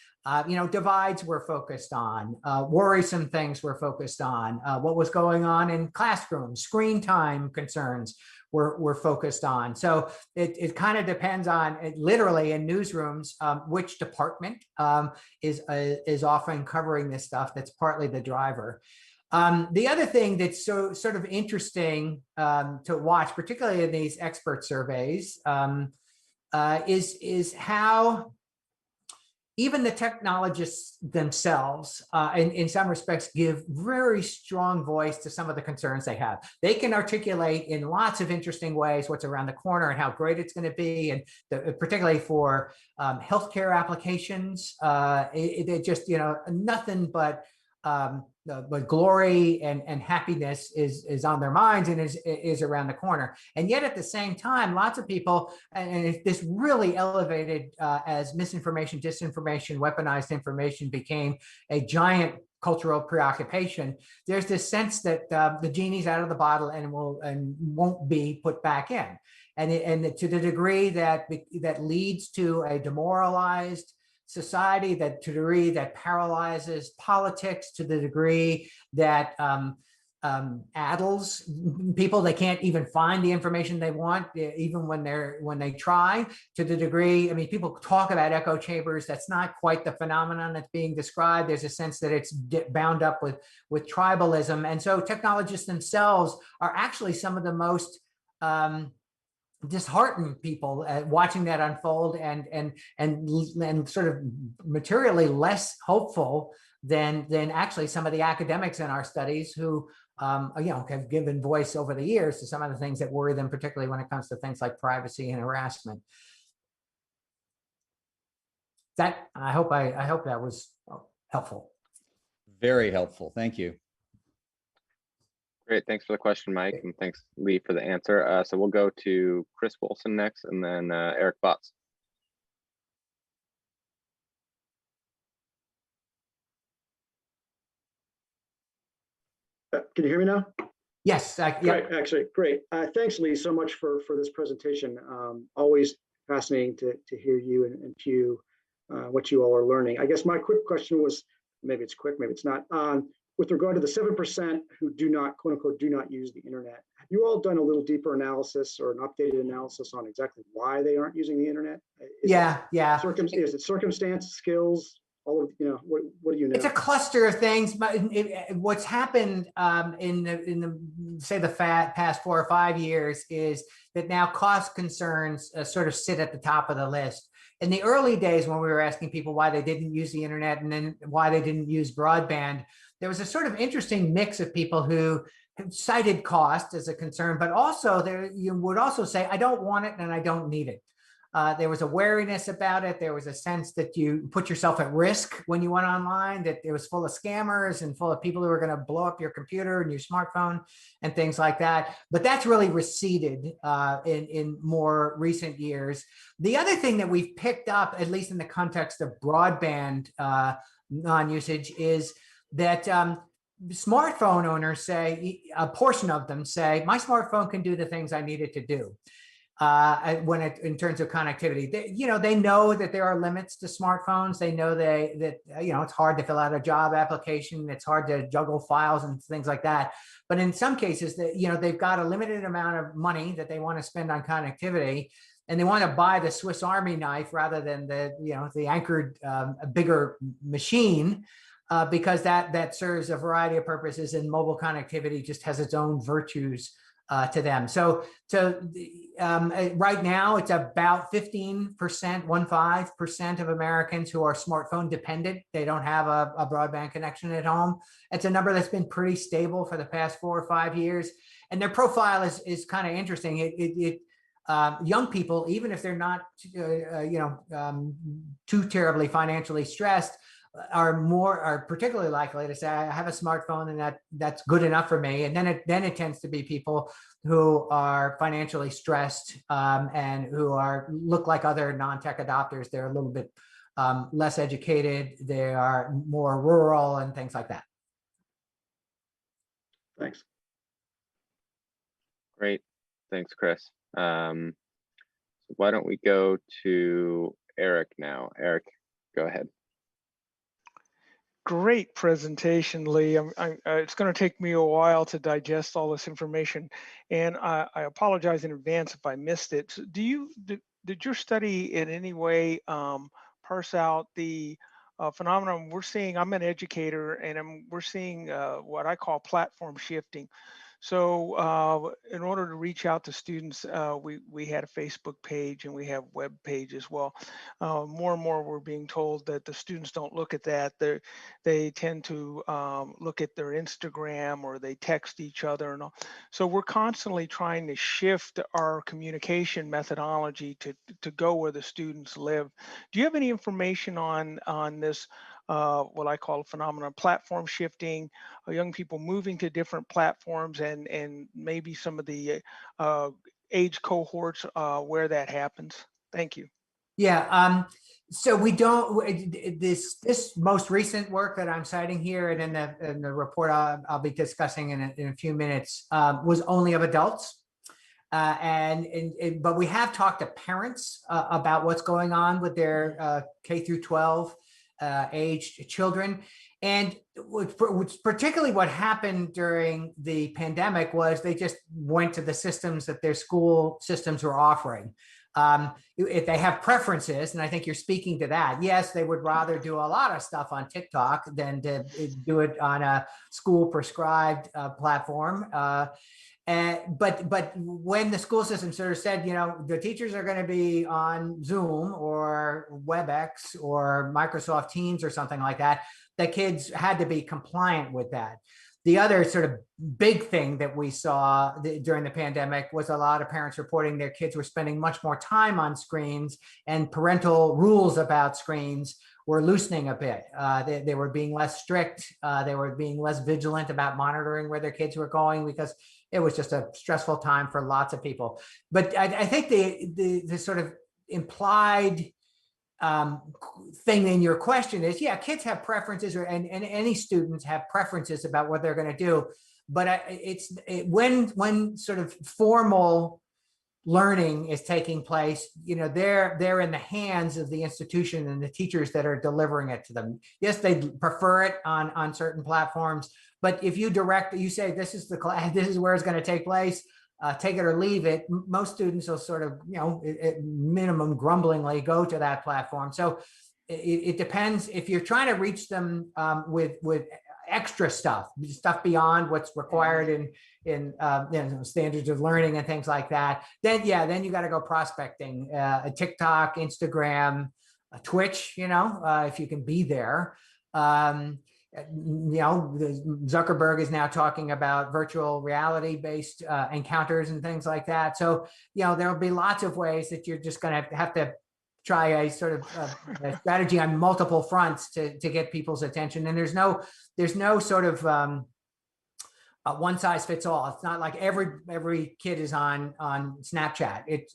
divides were focused on, worrisome things were focused on, what was going on in classrooms, screen time concerns were focused on. So it kind of depends on, literally in newsrooms, which department is often covering this stuff. That's partly the driver. The other thing that's sort of interesting to watch, particularly in these expert surveys, is how even the technologists themselves, in some respects, give very strong voice to some of the concerns they have. They can articulate in lots of interesting ways what's around the corner and how great it's going to be, and particularly for healthcare applications, it just nothing but glory and happiness is on their minds and is around the corner. And yet at the same time, lots of people, and this really elevated as misinformation, disinformation, weaponized information became a giant cultural preoccupation. There's this sense that the genie's out of the bottle and won't be put back in. And to the degree that leads to a demoralized society, that to the degree that paralyzes politics, to the degree that addles people, they can't even find the information they want, even when they try, to the degree, I mean, people talk about echo chambers. That's not quite the phenomenon that's being described. There's a sense that it's bound up with tribalism. And so technologists themselves are actually some of the most disheartened people watching that unfold, and sort of materially less hopeful than actually some of the academics in our studies who have given voice over the years to some of the things that worry them, particularly when it comes to things like privacy and harassment. That I hope that was helpful. Very helpful. Thank you. Great, thanks for the question, Mike, and thanks, Lee, for the answer. So we'll go to Chris Wilson next, and then Eric Botts. Can you hear me now? Yes. Great, actually, great. Thanks, Lee, so much for this presentation. Always fascinating to hear you and Pew, what you all are learning. I guess my quick question was, maybe it's quick, maybe it's not. With regard to the 7% who do not, quote unquote, do not use the internet, have you all done a little deeper analysis or an updated analysis on exactly why they aren't using the internet? Is it circumstance, skills, all of, what do you know? It's a cluster of things, but what's happened in the past 4 or 5 years is that now cost concerns sort of sit at the top of the list. In the early days, when we were asking people why they didn't use the internet and then why they didn't use broadband, there was a sort of interesting mix of people who cited cost as a concern, but also you would also say, I don't want it and I don't need it. There was a wariness about it. There was a sense that you put yourself at risk when you went online, that it was full of scammers and full of people who were going to blow up your computer and your smartphone and things like that. But that's really receded in more recent years. The other thing that we've picked up, at least in the context of broadband non-usage, is that smartphone owners say, a portion of them say, my smartphone can do the things I need it to do. In terms of connectivity, they know that there are limits to smartphones. They know that it's hard to fill out a job application. It's hard to juggle files and things like that. But in some cases, they've got a limited amount of money that they want to spend on connectivity. and they want to buy the Swiss Army knife rather than the anchored bigger machine, because that serves a variety of purposes, and mobile connectivity just has its own virtues to them. So right now it's about 15% of Americans who are smartphone dependent. They don't have a broadband connection at home. It's a number that's been pretty stable for the past 4 or 5 years. And their profile is kind of interesting. Young people, even if they're not too terribly financially stressed, are particularly likely to say, I have a smartphone and that's good enough for me. And then it tends to be people who are financially stressed and who look like other non-tech adopters. They're a little bit less educated. They are more rural and things like that. Thanks. Great. Thanks, Chris. So why don't we go to Eric now? Eric, go ahead. Great presentation, Lee. It's going to take me a while to digest all this information, and I apologize in advance if I missed it. So did your study in any way parse out the phenomenon we're seeing? I'm an educator, and we're seeing what I call platform shifting. So in order to reach out to students, we had a Facebook page and we have web page as well. More and more we're being told that the students don't look at that. They tend to look at their Instagram, or they text each other and all. So we're constantly trying to shift our communication methodology to go where the students live. Do you have any information on this, what I call phenomenon, platform shifting, young people moving to different platforms, and maybe some of the age cohorts where that happens? Thank you. Yeah. So we don't, this most recent work that I'm citing here and in the report I'll be discussing in a few minutes was only of adults. But we have talked to parents about what's going on with their K through 12 aged children. And particularly what happened during the pandemic was they just went to the systems that their school systems were offering. If they have preferences, and I think you're speaking to that, yes, they would rather do a lot of stuff on TikTok than to do it on a school prescribed platform. But when the school system sort of said, the teachers are going to be on Zoom or WebEx or Microsoft Teams or something like that, the kids had to be compliant with that. The other sort of big thing that we saw during the pandemic was a lot of parents reporting their kids were spending much more time on screens, and parental rules about screens were loosening a bit. They were being less strict. They were being less vigilant about monitoring where their kids were going, because it was just a stressful time for lots of people. But I think the sort of implied thing in your question is, yeah, kids have preferences, and any students have preferences about what they're going to do. But when sort of formal learning is taking place, they're in the hands of the institution and the teachers that are delivering it to them. Yes, they prefer it on certain platforms, but if you say this is the class, this is where it's going to take place, take it or leave it, most students will sort of, at minimum grumblingly go to that platform. So it depends. If you're trying to reach them with extra stuff beyond what's required in standards of learning and things like that, then you got to go prospecting, TikTok, Instagram, Twitch, if you can be there. Zuckerberg is now talking about virtual reality based encounters and things like that. So, there'll be lots of ways that you're just going to have to try a sort of a strategy on multiple fronts to get people's attention. And there's no sort of one size fits all. It's not like every kid is on Snapchat. It's,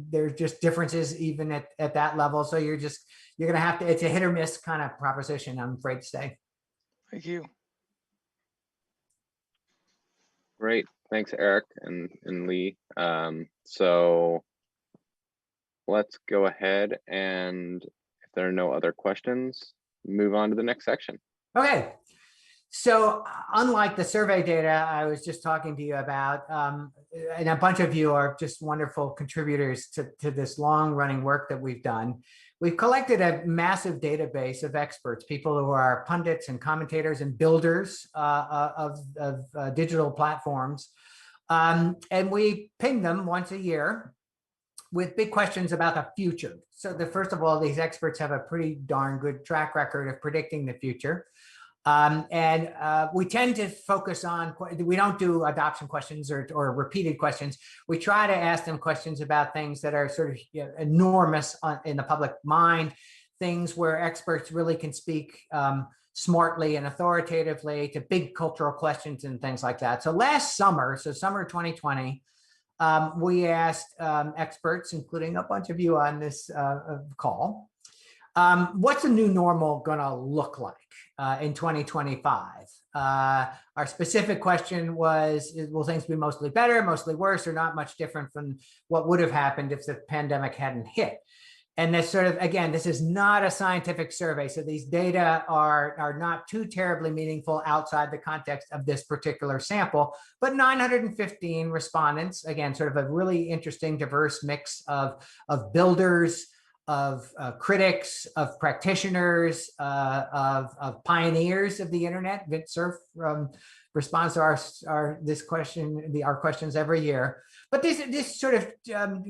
there's just differences even at that level. So you're going to have to, it's a hit or miss kind of proposition, I'm afraid to say. Thank you. Great. Thanks, Eric and Lee. So let's go ahead, and if there are no other questions, move on to the next section. Okay. So unlike the survey data I was just talking to you about, and a bunch of you are just wonderful contributors to this long running work that we've done, we've collected a massive database of experts, people who are pundits and commentators and builders of digital platforms. And we ping them once a year with big questions about the future. So first of all, these experts have a pretty darn good track record of predicting the future. And we tend to focus on, we don't do adoption questions or repeated questions. We try to ask them questions about things that are sort of enormous in the public mind, things where experts really can speak smartly and authoritatively to big cultural questions and things like that. So last summer, so summer 2020, we asked experts, including a bunch of you on this call, what's the new normal going to look like in 2025? Our specific question was, will things be mostly better, mostly worse, or not much different from what would have happened if the pandemic hadn't hit? And this sort of, again, this is not a scientific survey, so these data are not too terribly meaningful outside the context of this particular sample, but 915 respondents, again, sort of a really interesting, diverse mix of builders, of critics, of practitioners, of pioneers of the internet. Vint Cerf responds to our questions every year. But this sort of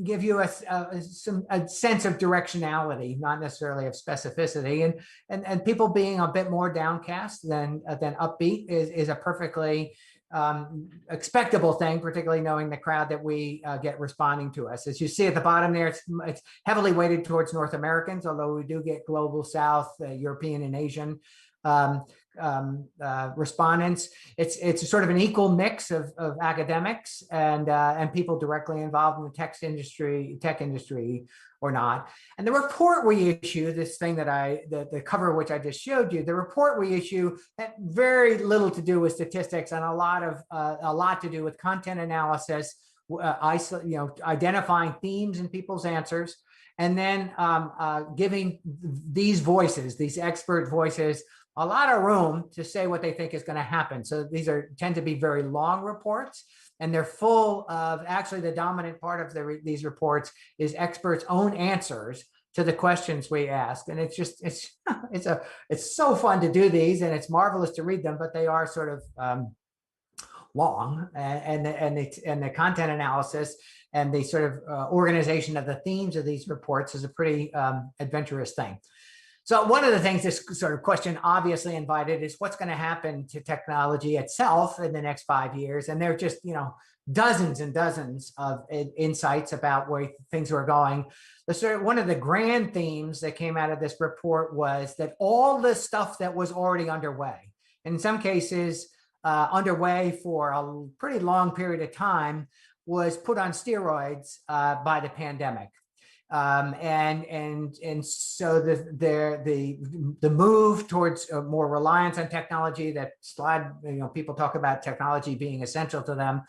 give you a sense of directionality, not necessarily of specificity, and people being a bit more downcast than upbeat is a perfectly expectable thing, particularly knowing the crowd that we get responding to us. As you see at the bottom there, it's heavily weighted towards North Americans, although we do get global South, European and Asian respondents. It's sort of an equal mix of academics and people directly involved in the tech industry or not. And the report we issue, this thing the cover which I just showed you, the report we issue had very little to do with statistics and a lot to do with content analysis, identifying themes in people's answers, and then giving these voices, these expert voices, a lot of room to say what they think is going to happen. So these tend to be very long reports, and they're full of, actually the dominant part of these reports is experts' own answers to the questions we ask. And it's so fun to do these, and it's marvelous to read them, but they are sort of long, and the content analysis and the sort of organization of the themes of these reports is a pretty adventurous thing. So one of the things this sort of question obviously invited is what's going to happen to technology itself in the next 5 years. And there are just, dozens and dozens of insights about where things are going. One of the grand themes that came out of this report was that all the stuff that was already underway, in some cases underway for a pretty long period of time, was put on steroids by the pandemic. And so the move towards more reliance on technology, that slide, people talk about technology being essential to them,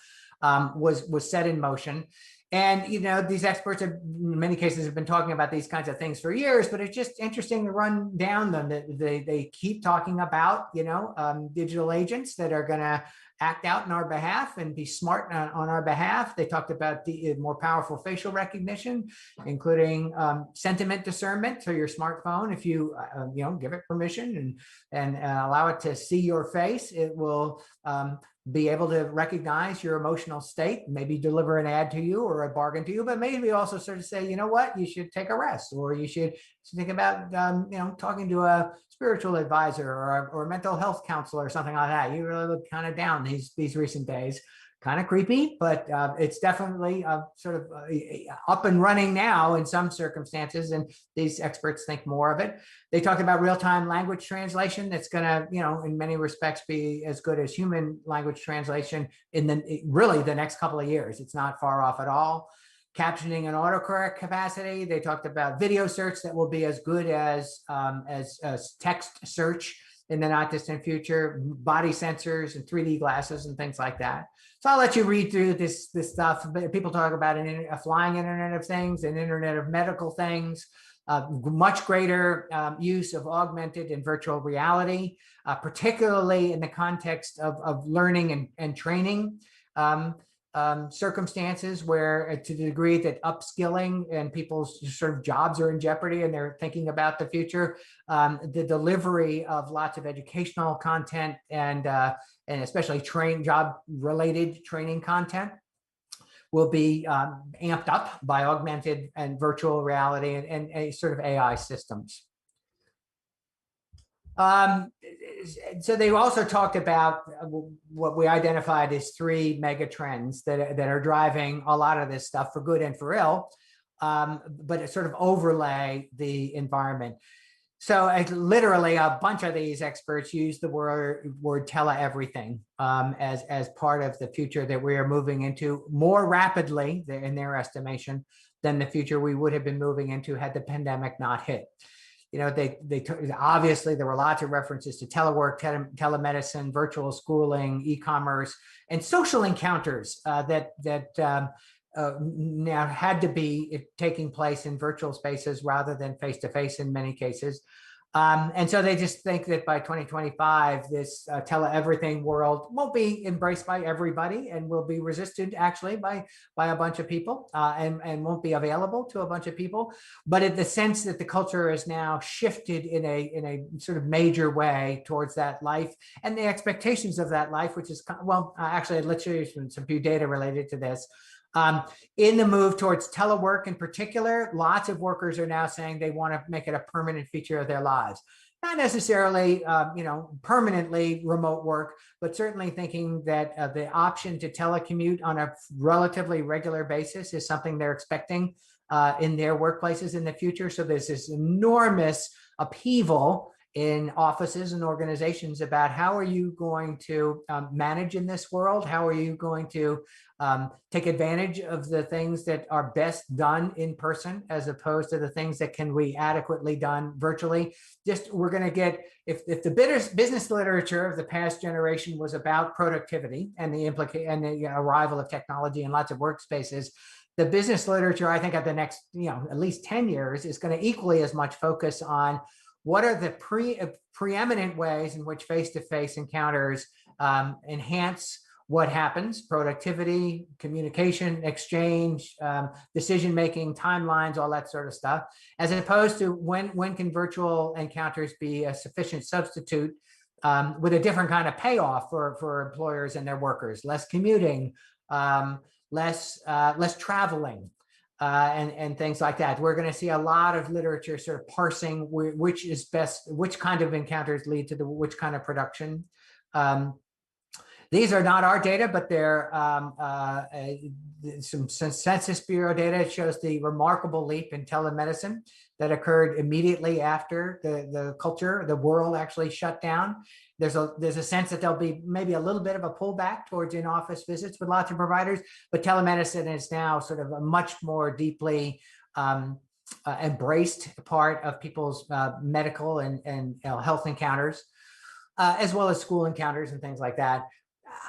was set in motion. And, these experts have, in many cases, have been talking about these kinds of things for years, but it's just interesting to run down them. They keep talking about, digital agents that are going to act out in our behalf and be smart on our behalf. They talked about the more powerful facial recognition, including sentiment discernment to your smartphone. If you, give it permission and allow it to see your face, it will be able to recognize your emotional state, maybe deliver an ad to you or a bargain to you, but maybe also sort of say, you know what, you should take a rest, or you should think about, talking to a spiritual advisor or a mental health counselor or something like that. You really look kind of down these recent days. Kind of creepy, but it's definitely sort of up and running now in some circumstances, and these experts think more of it. They talked about real-time language translation that's going to, in many respects, be as good as human language translation in really the next couple of years. It's not far off at all. Captioning and autocorrect capacity. They talked about video search that will be as good as text search in the not distant future, body sensors and 3D glasses and things like that. So I'll let you read through this stuff. People talk about a flying Internet of Things, an Internet of Medical Things, much greater use of augmented and virtual reality, particularly in the context of learning and training circumstances where to the degree that upskilling and people's sort of jobs are in jeopardy and they're thinking about the future, the delivery of lots of educational content and especially job related training content will be amped up by augmented and virtual reality and a sort of AI systems. So they also talked about what we identified as 3 mega trends that are driving a lot of this stuff for good and for ill, but it sort of overlay the environment. So literally a bunch of these experts use the word tele-everything as part of the future that we are moving into more rapidly, in their estimation, than the future we would have been moving into had the pandemic not hit. You know, obviously there were lots of references to telework, telemedicine, virtual schooling, e-commerce, and social encounters that now had to be taking place in virtual spaces rather than face-to-face in many cases. And so they just think that by 2025, this tele-everything world won't be embraced by everybody and will be resisted actually by a bunch of people and won't be available to a bunch of people. But in the sense that the culture is now shifted in a sort of major way towards that life and the expectations of that life, which is, well, actually, let's show you some few data related to this. In the move towards telework in particular, lots of workers are now saying they want to make it a permanent feature of their lives. Not necessarily, permanently remote work, but certainly thinking that the option to telecommute on a relatively regular basis is something they're expecting in their workplaces in the future. So there's this enormous upheaval in offices and organizations about how are you going to manage in this world? How are you going to take advantage of the things that are best done in person as opposed to the things that can be adequately done virtually? Just we're going to get, if the business literature of the past generation was about productivity and the arrival of technology in lots of workspaces, the business literature, I think, at the next, at least 10 years is going to equally as much focus on what are the preeminent ways in which face-to-face encounters enhance what happens, productivity, communication, exchange, decision-making, timelines, all that sort of stuff, as opposed to when can virtual encounters be a sufficient substitute with a different kind of payoff for employers and their workers, less commuting, less traveling, and things like that. We're going to see a lot of literature sort of parsing which is best, which kind of encounters lead to which kind of production. These are not our data, but they're some Census Bureau data. It shows the remarkable leap in telemedicine that occurred immediately after the world actually shut down. There's a sense that there'll be maybe a little bit of a pullback towards in-office visits with lots of providers, but telemedicine is now sort of a much more deeply embraced part of people's medical and health encounters, as well as school encounters and things like that.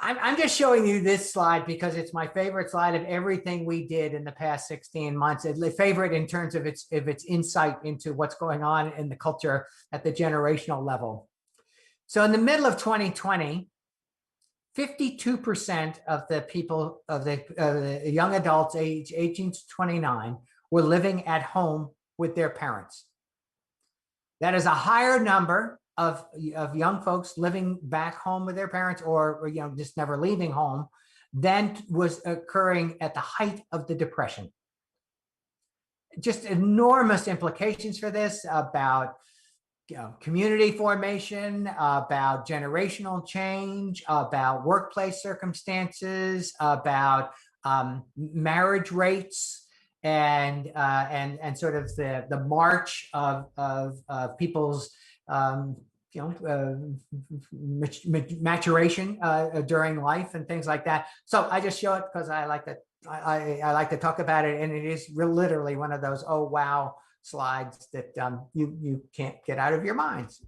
I'm just showing you this slide because it's my favorite slide of everything we did in the past 16 months. It's a favorite in terms of its insight into what's going on in the culture at the generational level. So in the middle of 2020, 52% of the people, of the young adults age 18 to 29 were living at home with their parents. That is a higher number of young folks living back home with their parents or just never leaving home than was occurring at the height of the Depression. Just enormous implications for this about community formation, about generational change, about workplace circumstances, about marriage rates, and sort of the march of people's maturation during life and things like that. So I just show it because I like to talk about it, and it is literally one of those oh wow slides that you can't get out of your minds.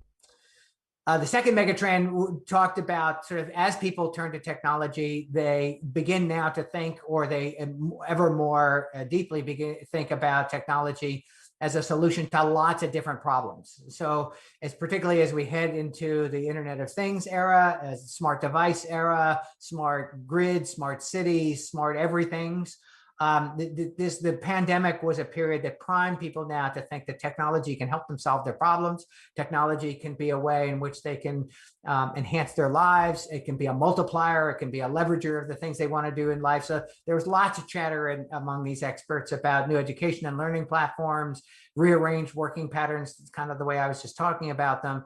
The second megatrend talked about sort of as people turn to technology, they begin now to think, or they ever more deeply think about technology as a solution to lots of different problems. So as particularly as we head into the Internet of Things era, as smart device era, smart grid, smart cities, smart everythings, the pandemic was a period that primed people now to think that technology can help them solve their problems. Technology can be a way in which they can enhance their lives. It can be a multiplier. It can be a leverager of the things they want to do in life. So there was lots of chatter among these experts about new education and learning platforms, rearranged working patterns, kind of the way I was just talking about them,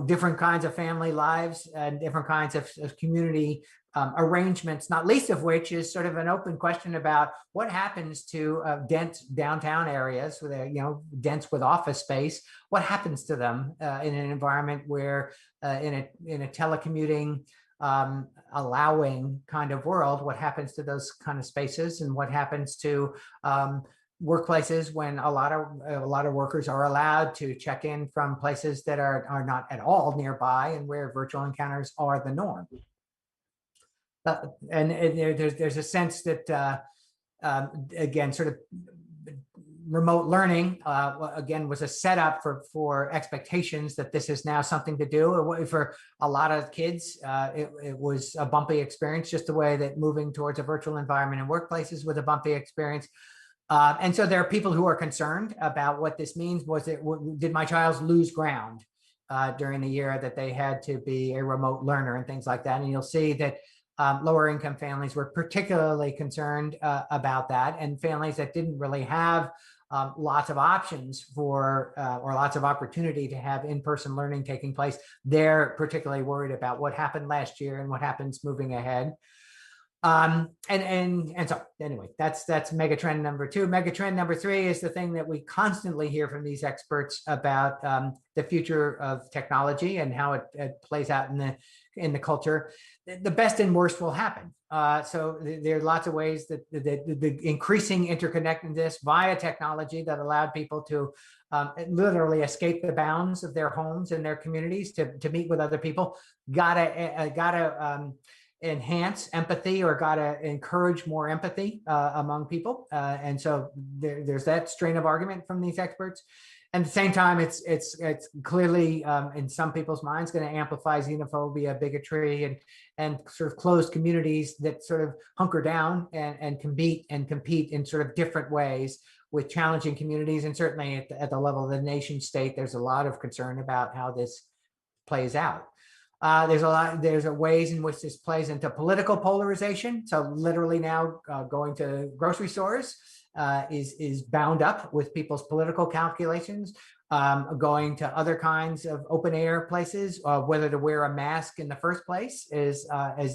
different kinds of family lives and different kinds of community arrangements, not least of which is sort of an open question about what happens to dense downtown areas with dense with office space. What happens to them in an environment where in a telecommuting allowing kind of world? What happens to those kind of spaces, and what happens to workplaces when a lot of workers are allowed to check in from places that are not at all nearby, and where virtual encounters are the norm? There's a sense that again, sort of remote learning again was a setup for expectations that this is now something to do. For a lot of kids, it was a bumpy experience, just the way that moving towards a virtual environment in workplaces was a bumpy experience. And so there are people who are concerned about what this means. Did my child lose ground during the year that they had to be a remote learner and things like that? And you'll see that lower income families were particularly concerned about that, and families that didn't really have lots of options for or lots of opportunity to have in-person learning taking place, they're particularly worried about what happened last year and what happens moving ahead. And so anyway, that's megatrend number 2. Megatrend number 3 is the thing that we constantly hear from these experts about the future of technology and how it plays out in the culture. The best and worst will happen. So there are lots of ways that the increasing interconnectedness via technology that allowed people to literally escape the bounds of their homes and their communities to meet with other people, gotta enhance empathy, or gotta encourage more empathy among people. And so there's that strain of argument from these experts. And at the same time, it's clearly in some people's minds going to amplify xenophobia, bigotry, and sort of closed communities that sort of hunker down and compete in sort of different ways with challenging communities. And certainly at the level of the nation state, there's a lot of concern about how this plays out. There's ways in which this plays into political polarization. So literally now going to grocery stores is bound up with people's political calculations. Going to other kinds of open air places, whether to wear a mask in the first place is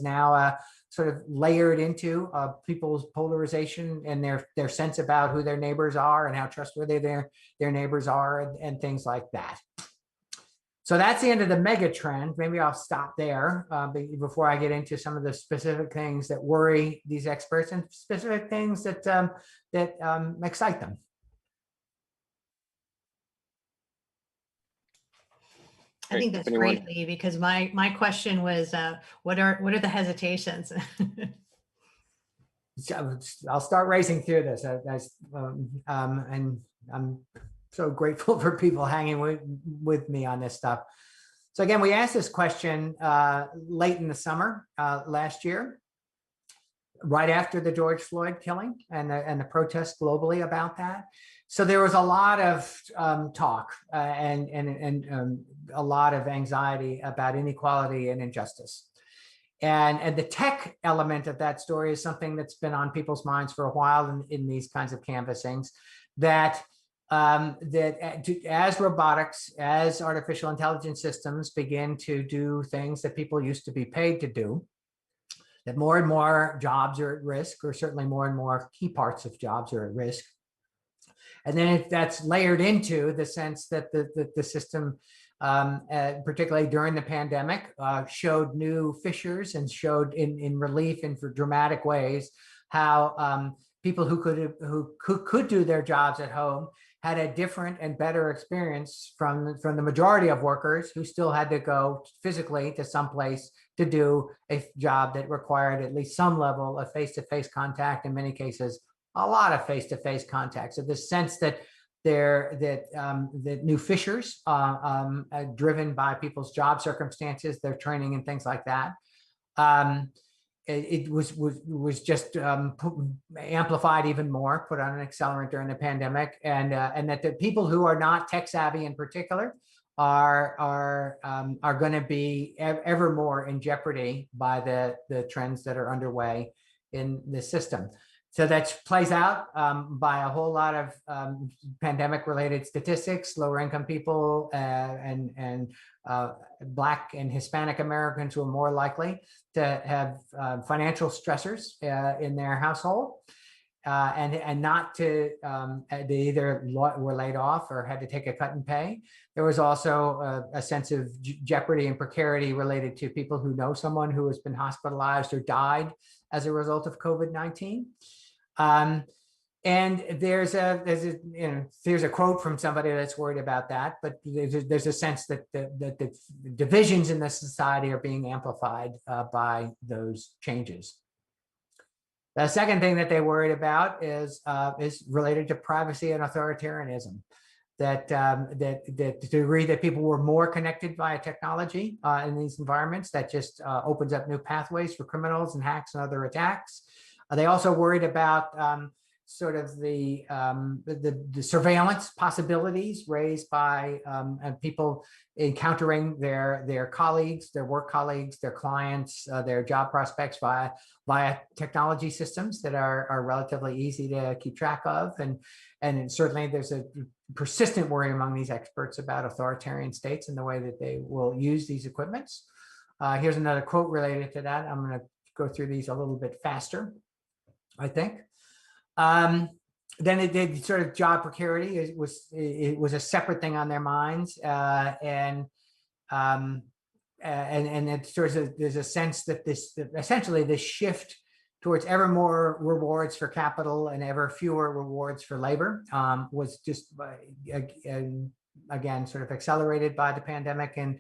now sort of layered into people's polarization and their sense about who their neighbors are and how trustworthy their neighbors are, and things like that. So that's the end of the mega trend. Maybe I'll stop there before I get into some of the specific things that worry these experts and specific things that excite them. I think that's great, Lee, because my question was, what are the hesitations? I'll start racing through this, and I'm so grateful for people hanging with me on this stuff. So again, we asked this question late in the summer last year, right after the George Floyd killing and the protests globally about that. So there was a lot of talk and a lot of anxiety about inequality and injustice. And the tech element of that story is something that's been on people's minds for a while in these kinds of canvassings, that as robotics, as artificial intelligence systems begin to do things that people used to be paid to do, that more and more jobs are at risk, or certainly more and more key parts of jobs are at risk. And then that's layered into the sense that the system, particularly during the pandemic, showed new fissures and showed in relief and for dramatic ways how people who could do their jobs at home had a different and better experience from the majority of workers who still had to go physically to someplace to do a job that required at least some level of face-to-face contact, in many cases, a lot of face-to-face contact. So the sense that that new fissures driven by people's job circumstances, their training and things like that. It was just amplified even more, put on an accelerant during the pandemic, and that the people who are not tech savvy in particular are going to be ever more in jeopardy by the trends that are underway in the system. So that plays out by a whole lot of pandemic-related statistics. Lower income people and Black and Hispanic Americans who are more likely to have financial stressors in their household, and not to they either were laid off or had to take a cut in pay. There was also a sense of jeopardy and precarity related to people who know someone who has been hospitalized or died as a result of COVID-19. And there's a quote from somebody that's worried about that, but there's a sense that the divisions in the society are being amplified by those changes. The second thing that they worried about is related to privacy and authoritarianism. That the degree that people were more connected via technology in these environments, that just opens up new pathways for criminals and hacks and other attacks. They also worried about sort of the surveillance possibilities raised by people encountering their colleagues, their work colleagues, their clients, their job prospects via technology systems that are relatively easy to keep track of. And certainly there's a persistent worry among these experts about authoritarian states and the way that they will use these equipments. Here's another quote related to that. I'm going to go through these a little bit faster, I think. Then it did sort of job precarity. It was a separate thing on their minds, and it sort of, there's a sense that essentially this shift towards ever more rewards for capital and ever fewer rewards for labor was just again sort of accelerated by the pandemic and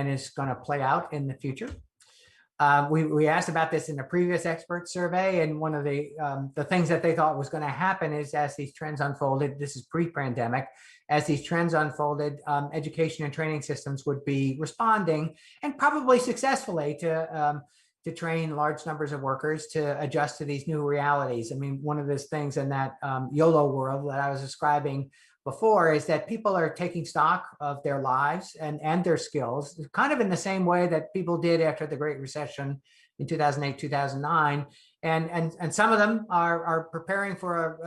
is going to play out in the future. We asked about this in the previous expert survey, and one of the things that they thought was going to happen is, as these trends unfolded, this is pre-pandemic, as these trends unfolded, education and training systems would be responding, and probably successfully, to train large numbers of workers to adjust to these new realities. I mean, one of those things in that YOLO world that I was describing before is that people are taking stock of their lives and their skills, kind of in the same way that people did after the Great Recession in 2008, 2009. And some of them are preparing for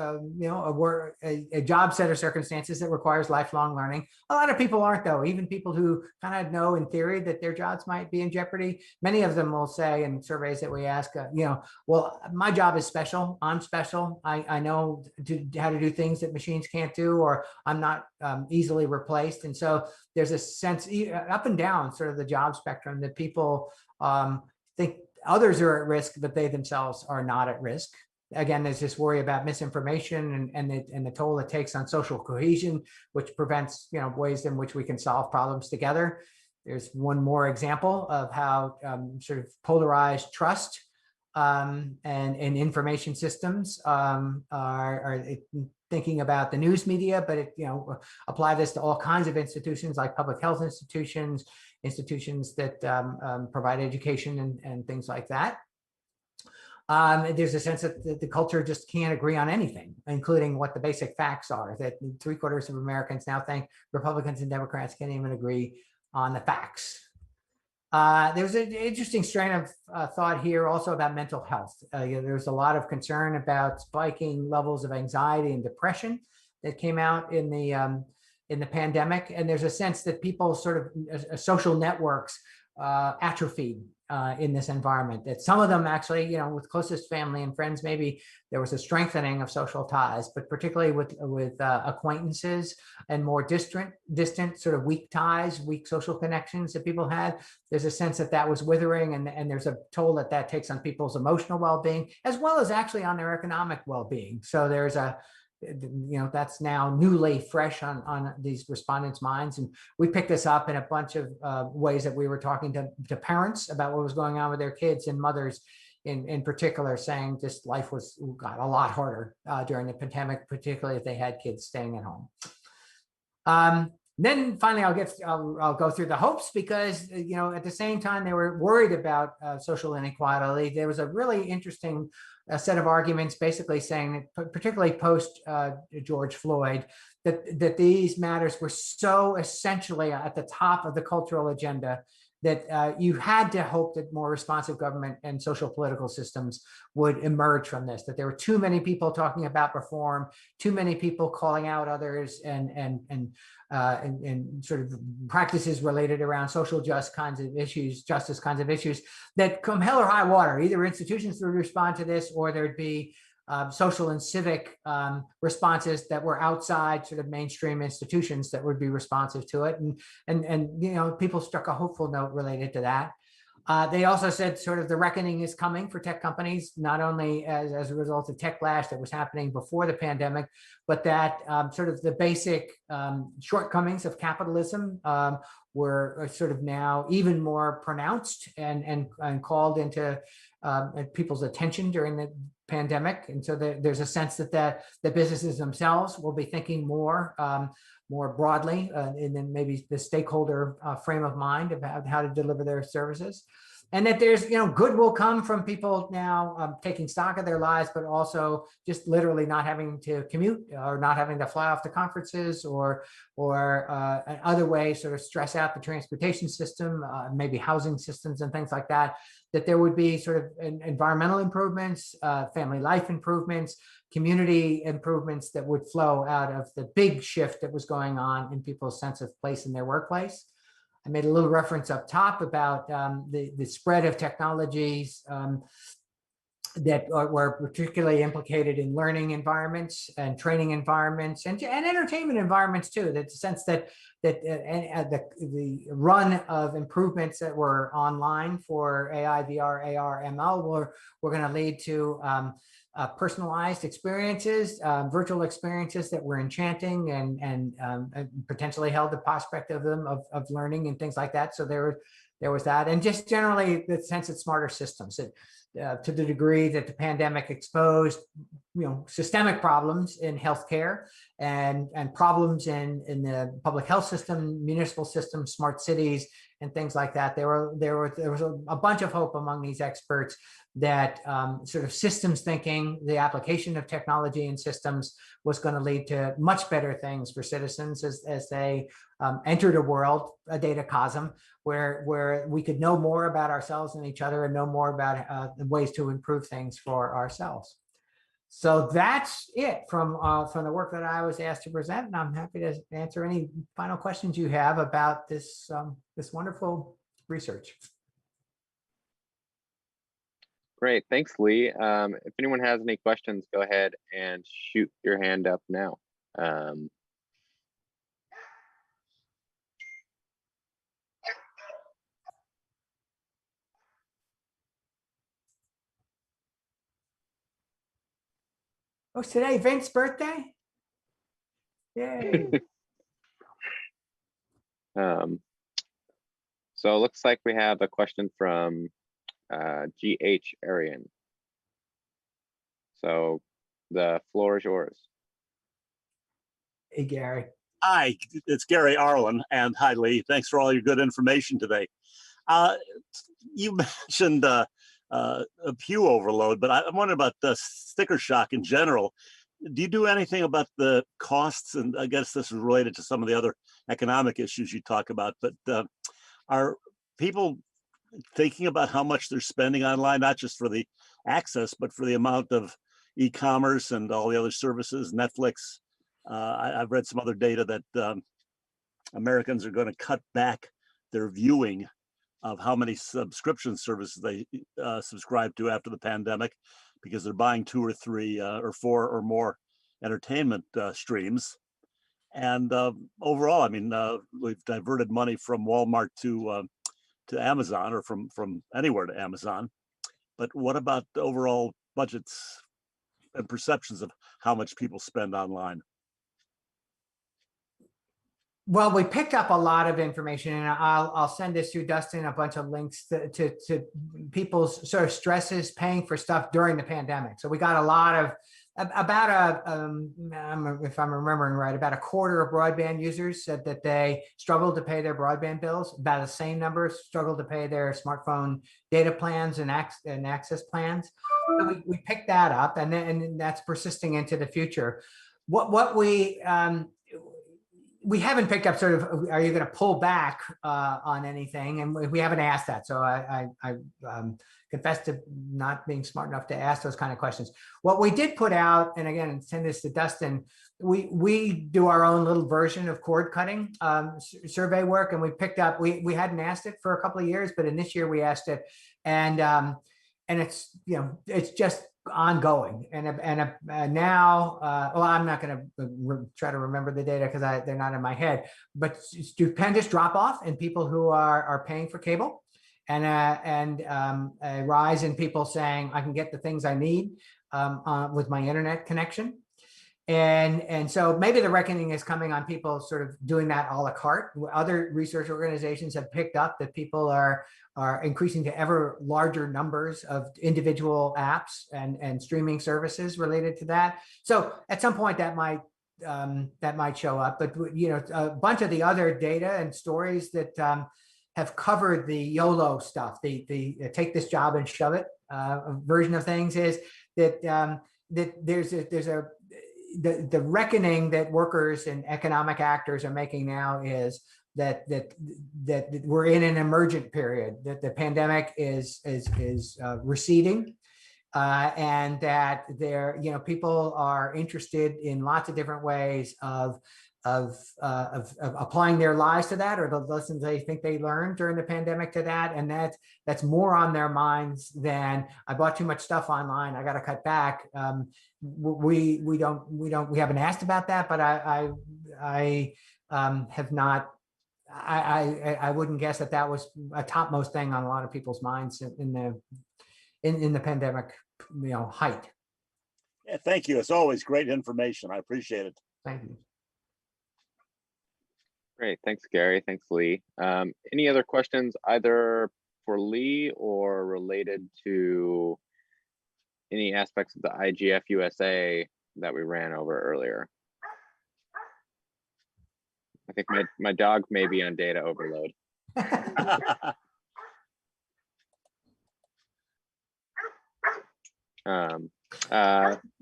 a job set of circumstances that requires lifelong learning. A lot of people aren't, though. Even people who kind of know in theory that their jobs might be in jeopardy, many of them will say in surveys that we ask, well, my job is special. I'm special. I know how to do things that machines can't do, or I'm not easily replaced. And so there's a sense up and down sort of the job spectrum that people think others are at risk, but they themselves are not at risk. Again, there's this worry about misinformation and the toll it takes on social cohesion, which prevents ways in which we can solve problems together. There's one more example of how sort of polarized trust and information systems are thinking about the news media, but apply this to all kinds of institutions like public health institutions that provide education and things like that. There's a sense that the culture just can't agree on anything, including what the basic facts are, that 3/4 of Americans now think Republicans and Democrats can't even agree on the facts. There's an interesting strain of thought here also about mental health. There's a lot of concern about spiking levels of anxiety and depression that came out in the pandemic, and there's a sense that people's sort of social networks atrophied in this environment. That some of them actually, with closest family and friends, maybe there was a strengthening of social ties, but particularly with acquaintances and more distant sort of weak ties, weak social connections that people had. There's a sense that was withering, and there's a toll that takes on people's emotional well-being, as well as actually on their economic well-being. So there's that's now newly fresh on these respondents' minds. And we picked this up in a bunch of ways that we were talking to parents about what was going on with their kids, and mothers in particular saying just life got a lot harder during the pandemic, particularly if they had kids staying at home. Then finally, I'll go through the hopes, because at the same time they were worried about social inequality. There was a really interesting set of arguments, basically saying that, particularly post George Floyd, that these matters were so essentially at the top of the cultural agenda that you had to hope that more responsive government and social political systems would emerge from this, that there were too many people talking about reform, too many people calling out others, and sort of practices related around social justice kinds of issues, that come hell or high water, either institutions would respond to this, or there'd be social and civic responses that were outside sort of mainstream institutions that would be responsive to it. And people struck a hopeful note related to that. They also said sort of the reckoning is coming for tech companies, not only as a result of techlash that was happening before the pandemic, but that sort of the basic shortcomings of capitalism were sort of now even more pronounced and called into people's attention during the pandemic. And so there's a sense that the businesses themselves will be thinking more broadly, and then maybe the stakeholder frame of mind about how to deliver their services. And that there's, good will come from people now taking stock of their lives, but also just literally not having to commute, or not having to fly off to conferences, or other ways sort of stress out the transportation system, maybe housing systems and things like that. That there would be sort of environmental improvements, family life improvements, community improvements that would flow out of the big shift that was going on in people's sense of place in their workplace. I made a little reference up top about the spread of technologies that were particularly implicated in learning environments and training environments and entertainment environments too. That sense that the run of improvements that were online for AI, VR, AR, ML were going to lead to personalized experiences, virtual experiences that were enchanting and potentially held the prospect of them of learning and things like that. So there was that, and just generally the sense of smarter systems. To the degree that the pandemic exposed, systemic problems in healthcare and problems in the public health system, municipal system, smart cities, and things like that. There was a bunch of hope among these experts that sort of systems thinking, the application of technology and systems, was going to lead to much better things for citizens as they entered a data chasm, where we could know more about ourselves and each other, and know more about the ways to improve things for ourselves. So that's it from the work that I was asked to present, and I'm happy to answer any final questions you have about this this wonderful research. Great, thanks, Lee. If anyone has any questions, go ahead and shoot your hand up now. Oh, it's today Vince's birthday? Yay. So it looks like we have a question from GH Arian. So the floor is yours. Hey, Gary. Hi, it's Gary Arlen, and hi, Lee. Thanks for all your good information today. You mentioned a pew overload, but I'm wondering about the sticker shock in general. Do you do anything about the costs? And I guess this is related to some of the other economic issues you talk about, but are people thinking about how much they're spending online, not just for the access, but for the amount of e-commerce and all the other services, Netflix? I've read some other data that Americans are going to cut back their viewing of how many subscription services they subscribe to after the pandemic, because they're buying 2 or 3 or 4 or more entertainment streams. And overall, I mean, we've diverted money from Walmart to Amazon, or from anywhere to Amazon. But what about the overall budgets and perceptions of how much people spend online? Well, we picked up a lot of information, and I'll send this to Dustin, a bunch of links to people's sort of stresses paying for stuff during the pandemic. So we got a lot of about if I'm remembering right, about a quarter of broadband users said that they struggled to pay their broadband bills. About the same number struggled to pay their smartphone data plans and access plans. So we picked that up, and that's persisting into the future. What we haven't picked up sort of, are you going to pull back on anything? And we haven't asked that. So I confess to not being smart enough to ask those kind of questions. What we did put out, and again, send this to Dustin, we do our own little version of cord cutting survey work. And we picked up, we hadn't asked it for a couple of years, but in this year we asked it. And it's, it's just ongoing. And now, well, I'm not going to try to remember the data because they're not in my head, but stupendous drop off in people who are paying for cable, and a rise in people saying I can get the things I need with my internet connection. And so maybe the reckoning is coming on people sort of doing that a la carte. Other research organizations have picked up that people are increasing to ever larger numbers of individual apps and streaming services related to that. So at some point that might show up. But a bunch of the other data and stories that have covered the YOLO stuff, the take this job and shove it version of things, is that that there's the reckoning that workers and economic actors are making now is that we're in an emergent period, that the pandemic is receding, and that people are interested in lots of different ways of applying their lives to that, or the lessons they think they learned during the pandemic to that, and that's more on their minds than I bought too much stuff online, I got to cut back. We haven't asked about that, but I have not. I wouldn't guess that was a topmost thing on a lot of people's minds in the pandemic, height. Yeah, thank you. It's always great information. I appreciate it. Thank you. Great, thanks, Gary. Thanks, Lee. Any other questions either for Lee or related to any aspects of the IGF-USA that we ran over earlier? I think my dog may be on data overload.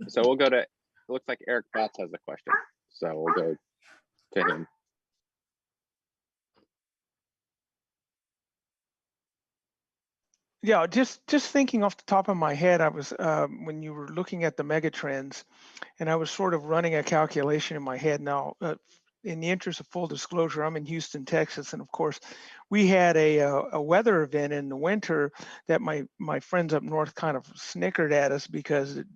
So we'll go to, it looks like Eric Batts has a question. So we'll go to him. Yeah, just thinking off the top of my head, I was when you were looking at the mega trends, and I was sort of running a calculation in my head. Now, in the interest of full disclosure, I'm in Houston, Texas, and of course, we had a weather event in the winter that my friends up north kind of snickered at us because it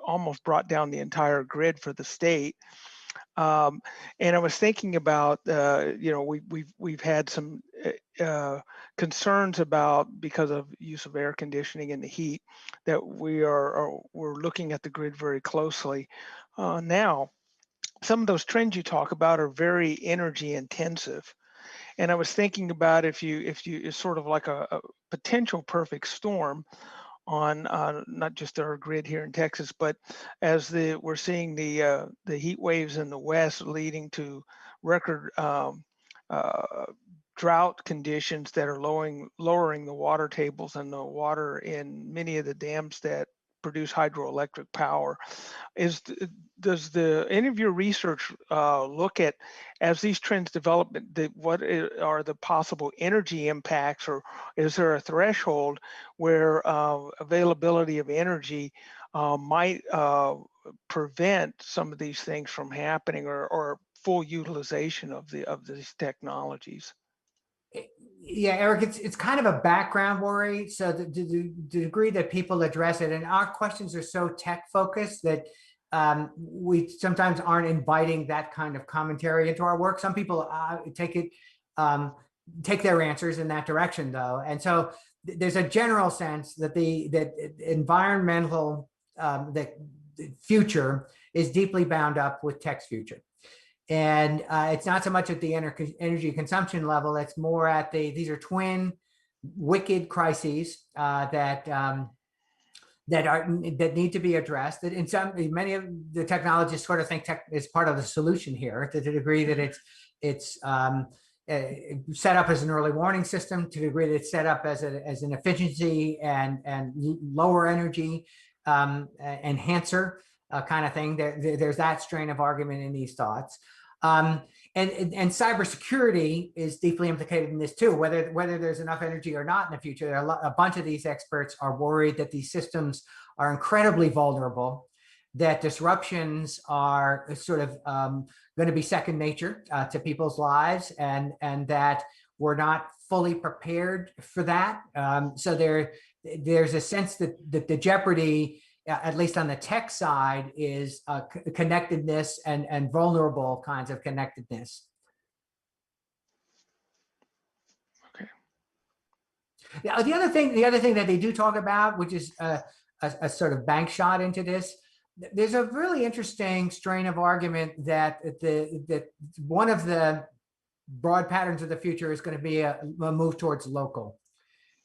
almost brought down the entire grid for the state. And I was thinking about, we've had some concerns about, because of use of air conditioning and the heat, that we're looking at the grid very closely. Now, some of those trends you talk about are very energy intensive. And I was thinking about if you it's sort of like a potential perfect storm on not just our grid here in Texas, but as we're seeing the heat waves in the West leading to record drought conditions that are lowering the water tables and the water in many of the dams that produce hydroelectric power. Does any of your research look at, as these trends develop, what are the possible energy impacts, or is there a threshold where availability of energy might prevent some of these things from happening, or full utilization of these technologies? Yeah, Eric, it's kind of a background worry. So the degree that people address it, and our questions are so tech focused that we sometimes aren't inviting that kind of commentary into our work. Some people take their answers in that direction, though, and so there's a general sense that the environmental the future is deeply bound up with tech's future. And it's not so much at the energy consumption level, it's more at these are twin wicked crises that that need to be addressed. That many of the technologists sort of think tech is part of the solution here, to the degree that it's set up as an early warning system, to the degree that it's set up as an efficiency and lower energy enhancer kind of thing. There's that strain of argument in these thoughts. And cybersecurity is deeply implicated in this too, whether there's enough energy or not in the future. A bunch of these experts are worried that these systems are incredibly vulnerable, that disruptions are sort of going to be second nature to people's lives, and that we're not fully prepared for that. So there's a sense that the jeopardy, at least on the tech side, is connectedness and vulnerable kinds of connectedness. Okay. Yeah, the other thing that they do talk about, which is a sort of bank shot into this, there's a really interesting strain of argument that one of the broad patterns of the future is going to be a move towards local,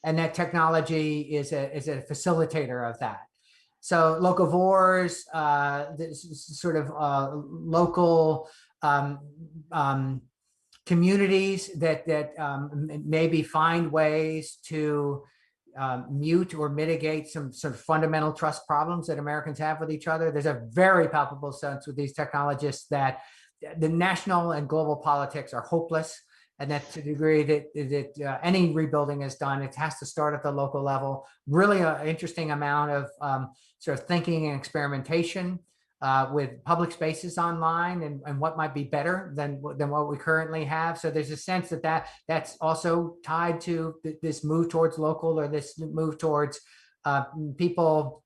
and that technology is a facilitator of that. So locavores, sort of local communities that maybe find ways to mute or mitigate some sort of fundamental trust problems that Americans have with each other. There's a very palpable sense with these technologists that the national and global politics are hopeless, and that to the degree that any rebuilding is done, it has to start at the local level. Really an interesting amount of sort of thinking and experimentation with public spaces online and what might be better than what we currently have. So there's a sense that's also tied to this move towards local, or this move towards people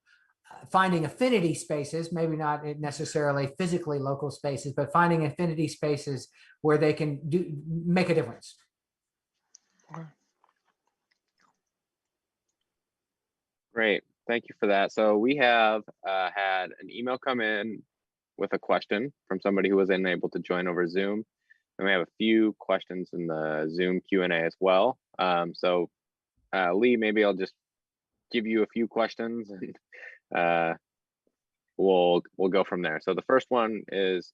finding affinity spaces, maybe not necessarily physically local spaces, but finding affinity spaces where they can make a difference. Great, thank you for that. So we have had an email come in with a question from somebody who was unable to join over Zoom. And we have a few questions in the Zoom Q&A as well. So Lee, maybe I'll just give you a few questions and we'll go from there. So the first one is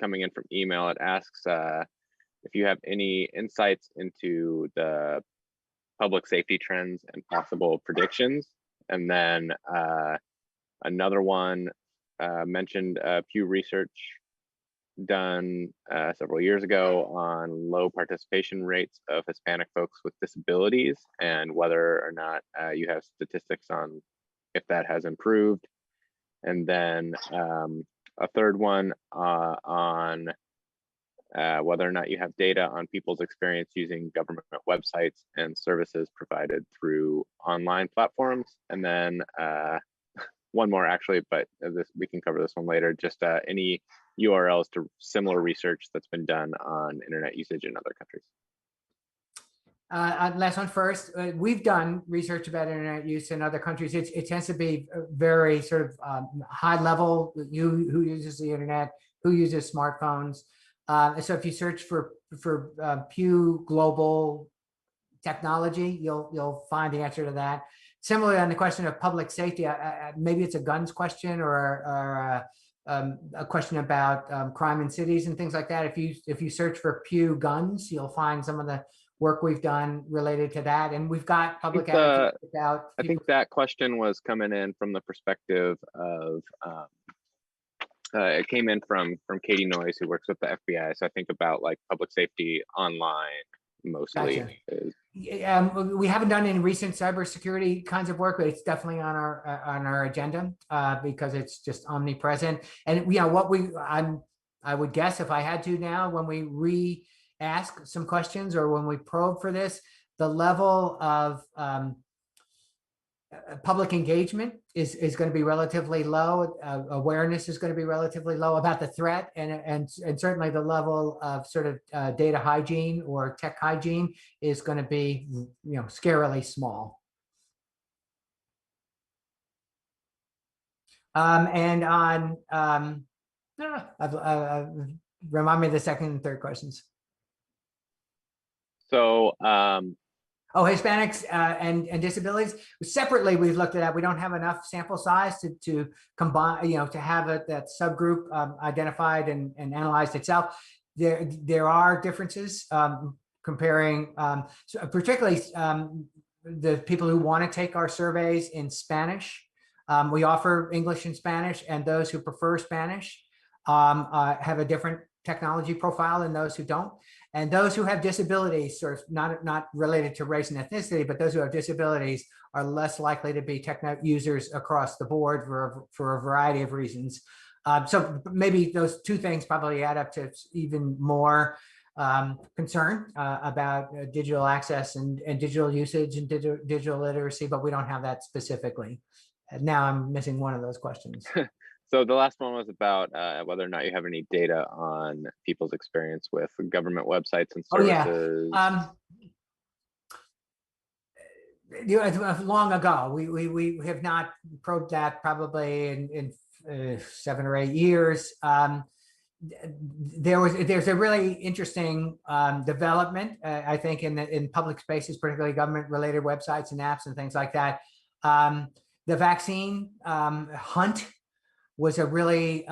coming in from email. It asks if you have any insights into the public safety trends and possible predictions. And then another one mentioned Pew Research done several years ago on low participation rates of Hispanic folks with disabilities, and whether or not you have statistics on if that has improved. And then a third one on whether or not you have data on people's experience using government websites and services provided through online platforms. And then one more actually, but we can cover this one later, just any URLs to similar research that's been done on internet usage in other countries. Last one first. We've done research about internet use in other countries. It tends to be very sort of high level. Who uses the internet, who uses smartphones. So if you search for Pew Global Technology, you'll find the answer to that. Similarly, on the question of public safety, maybe it's a guns question or a question about crime in cities and things like that. If you search for Pew Guns, you'll find some of the work we've done related to that, and we've got public advocates about. I think that question was coming in from the perspective of. It came in from Katie Noyes, who works with the FBI. So I think about like public safety online mostly. Gotcha. We haven't done any recent cybersecurity kinds of work, but it's definitely on our agenda because it's just omnipresent. And I would guess if I had to now, when we re-ask some questions or when we probe for this, the level of public engagement is going to be relatively low. Awareness is going to be relatively low about the threat, and certainly the level of sort of data hygiene or tech hygiene is going to be, scarily small. And on remind me of the second and third questions. So Oh, Hispanics and disabilities. Separately, we've looked at that. We don't have enough sample size to combine, to have that subgroup identified and analyzed itself. There are differences comparing, particularly the people who want to take our surveys in Spanish. We offer English and Spanish, and those who prefer Spanish have a different technology profile than those who don't. And those who have disabilities, sort of not related to race and ethnicity, but those who have disabilities are less likely to be techno users across the board for a variety of reasons. So maybe those two things probably add up to even more concern about digital access and digital usage and digital literacy, but we don't have that specifically. Now I'm missing one of those questions. So the last one was about whether or not you have any data on people's experience with government websites and services. Oh, yeah. Long ago, we have not probed that probably in 7 or 8 years. There's a really interesting development, I think, in public spaces, particularly government-related websites and apps and things like that. The vaccine hunt was a really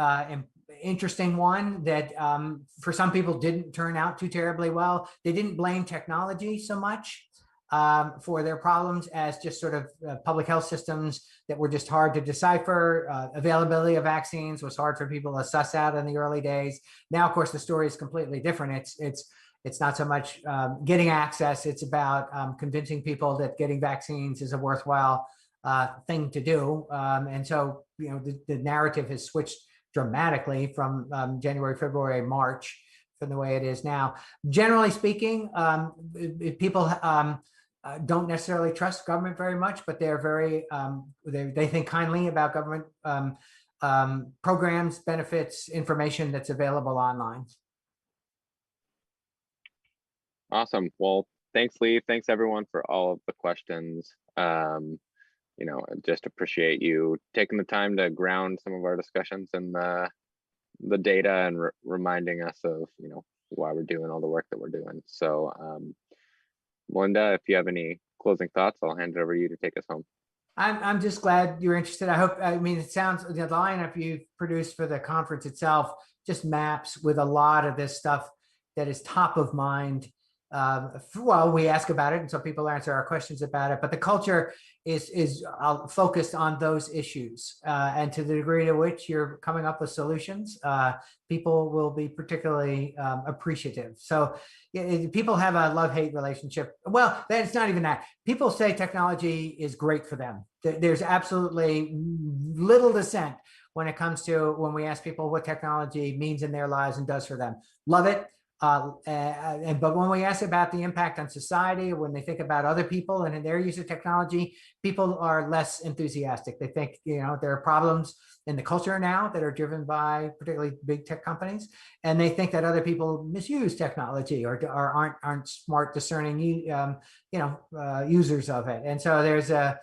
interesting one that for some people didn't turn out too terribly well. They didn't blame technology so much for their problems as just sort of public health systems that were just hard to decipher. Availability of vaccines was hard for people to suss out in the early days. Now, of course, the story is completely different. It's not so much getting access. It's about convincing people that getting vaccines is a worthwhile thing to do. And so, the narrative has switched dramatically from January, February, March from the way it is now. Generally speaking, people don't necessarily trust government very much, but they're very, they think kindly about government programs, benefits, information that's available online. Awesome. Well, thanks, Lee. Thanks, everyone, for all of the questions. Just appreciate you taking the time to ground some of our discussions in the data and reminding us of, why we're doing all the work that we're doing. So, Melinda, if you have any closing thoughts, I'll hand it over to you to take us home. I'm just glad you're interested. It sounds, the lineup you've produced for the conference itself just maps with a lot of this stuff that is top of mind. Well, we ask about it, and so people answer our questions about it, but the culture is focused on those issues, and to the degree to which you're coming up with solutions, people will be particularly appreciative. So people have a love-hate relationship. Well, it's not even that. People say technology is great for them. There's absolutely little dissent when it comes to when we ask people what technology means in their lives and does for them. Love it. But when we ask about the impact on society, when they think about other people and in their use of technology, people are less enthusiastic. They think, there are problems in the culture now that are driven by particularly big tech companies, and they think that other people misuse technology or aren't smart, discerning, users of it. And so there's a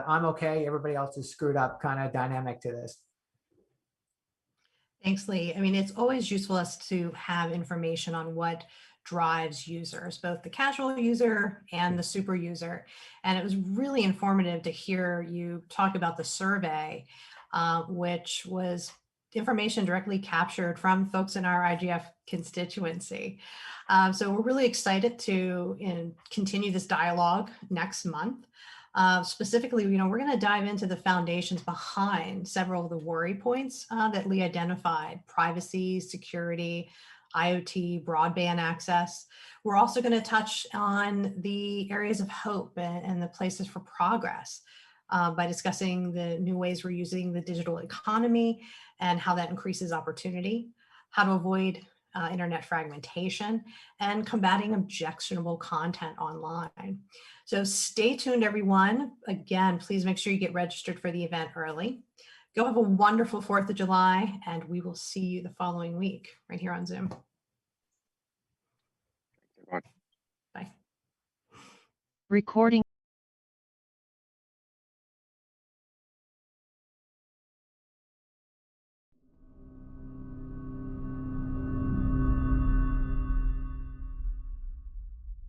I'm okay, everybody else is screwed up kind of dynamic to this. Thanks, Lee. It's always useful us to have information on what drives users, both the casual user and the super user. And it was really informative to hear you talk about the survey, which was information directly captured from folks in our IGF constituency. So we're really excited to continue this dialogue next month. Specifically, we're going to dive into the foundations behind several of the worry points that Lee identified: privacy, security, IoT, broadband access. We're also going to touch on the areas of hope and the places for progress by discussing the new ways we're using the digital economy and how that increases opportunity, how to avoid internet fragmentation, and combating objectionable content online. So stay tuned, everyone. Again, please make sure you get registered for the event early. Go have a wonderful 4th of July, and we will see you the following week right here on Zoom. Bye. Recording.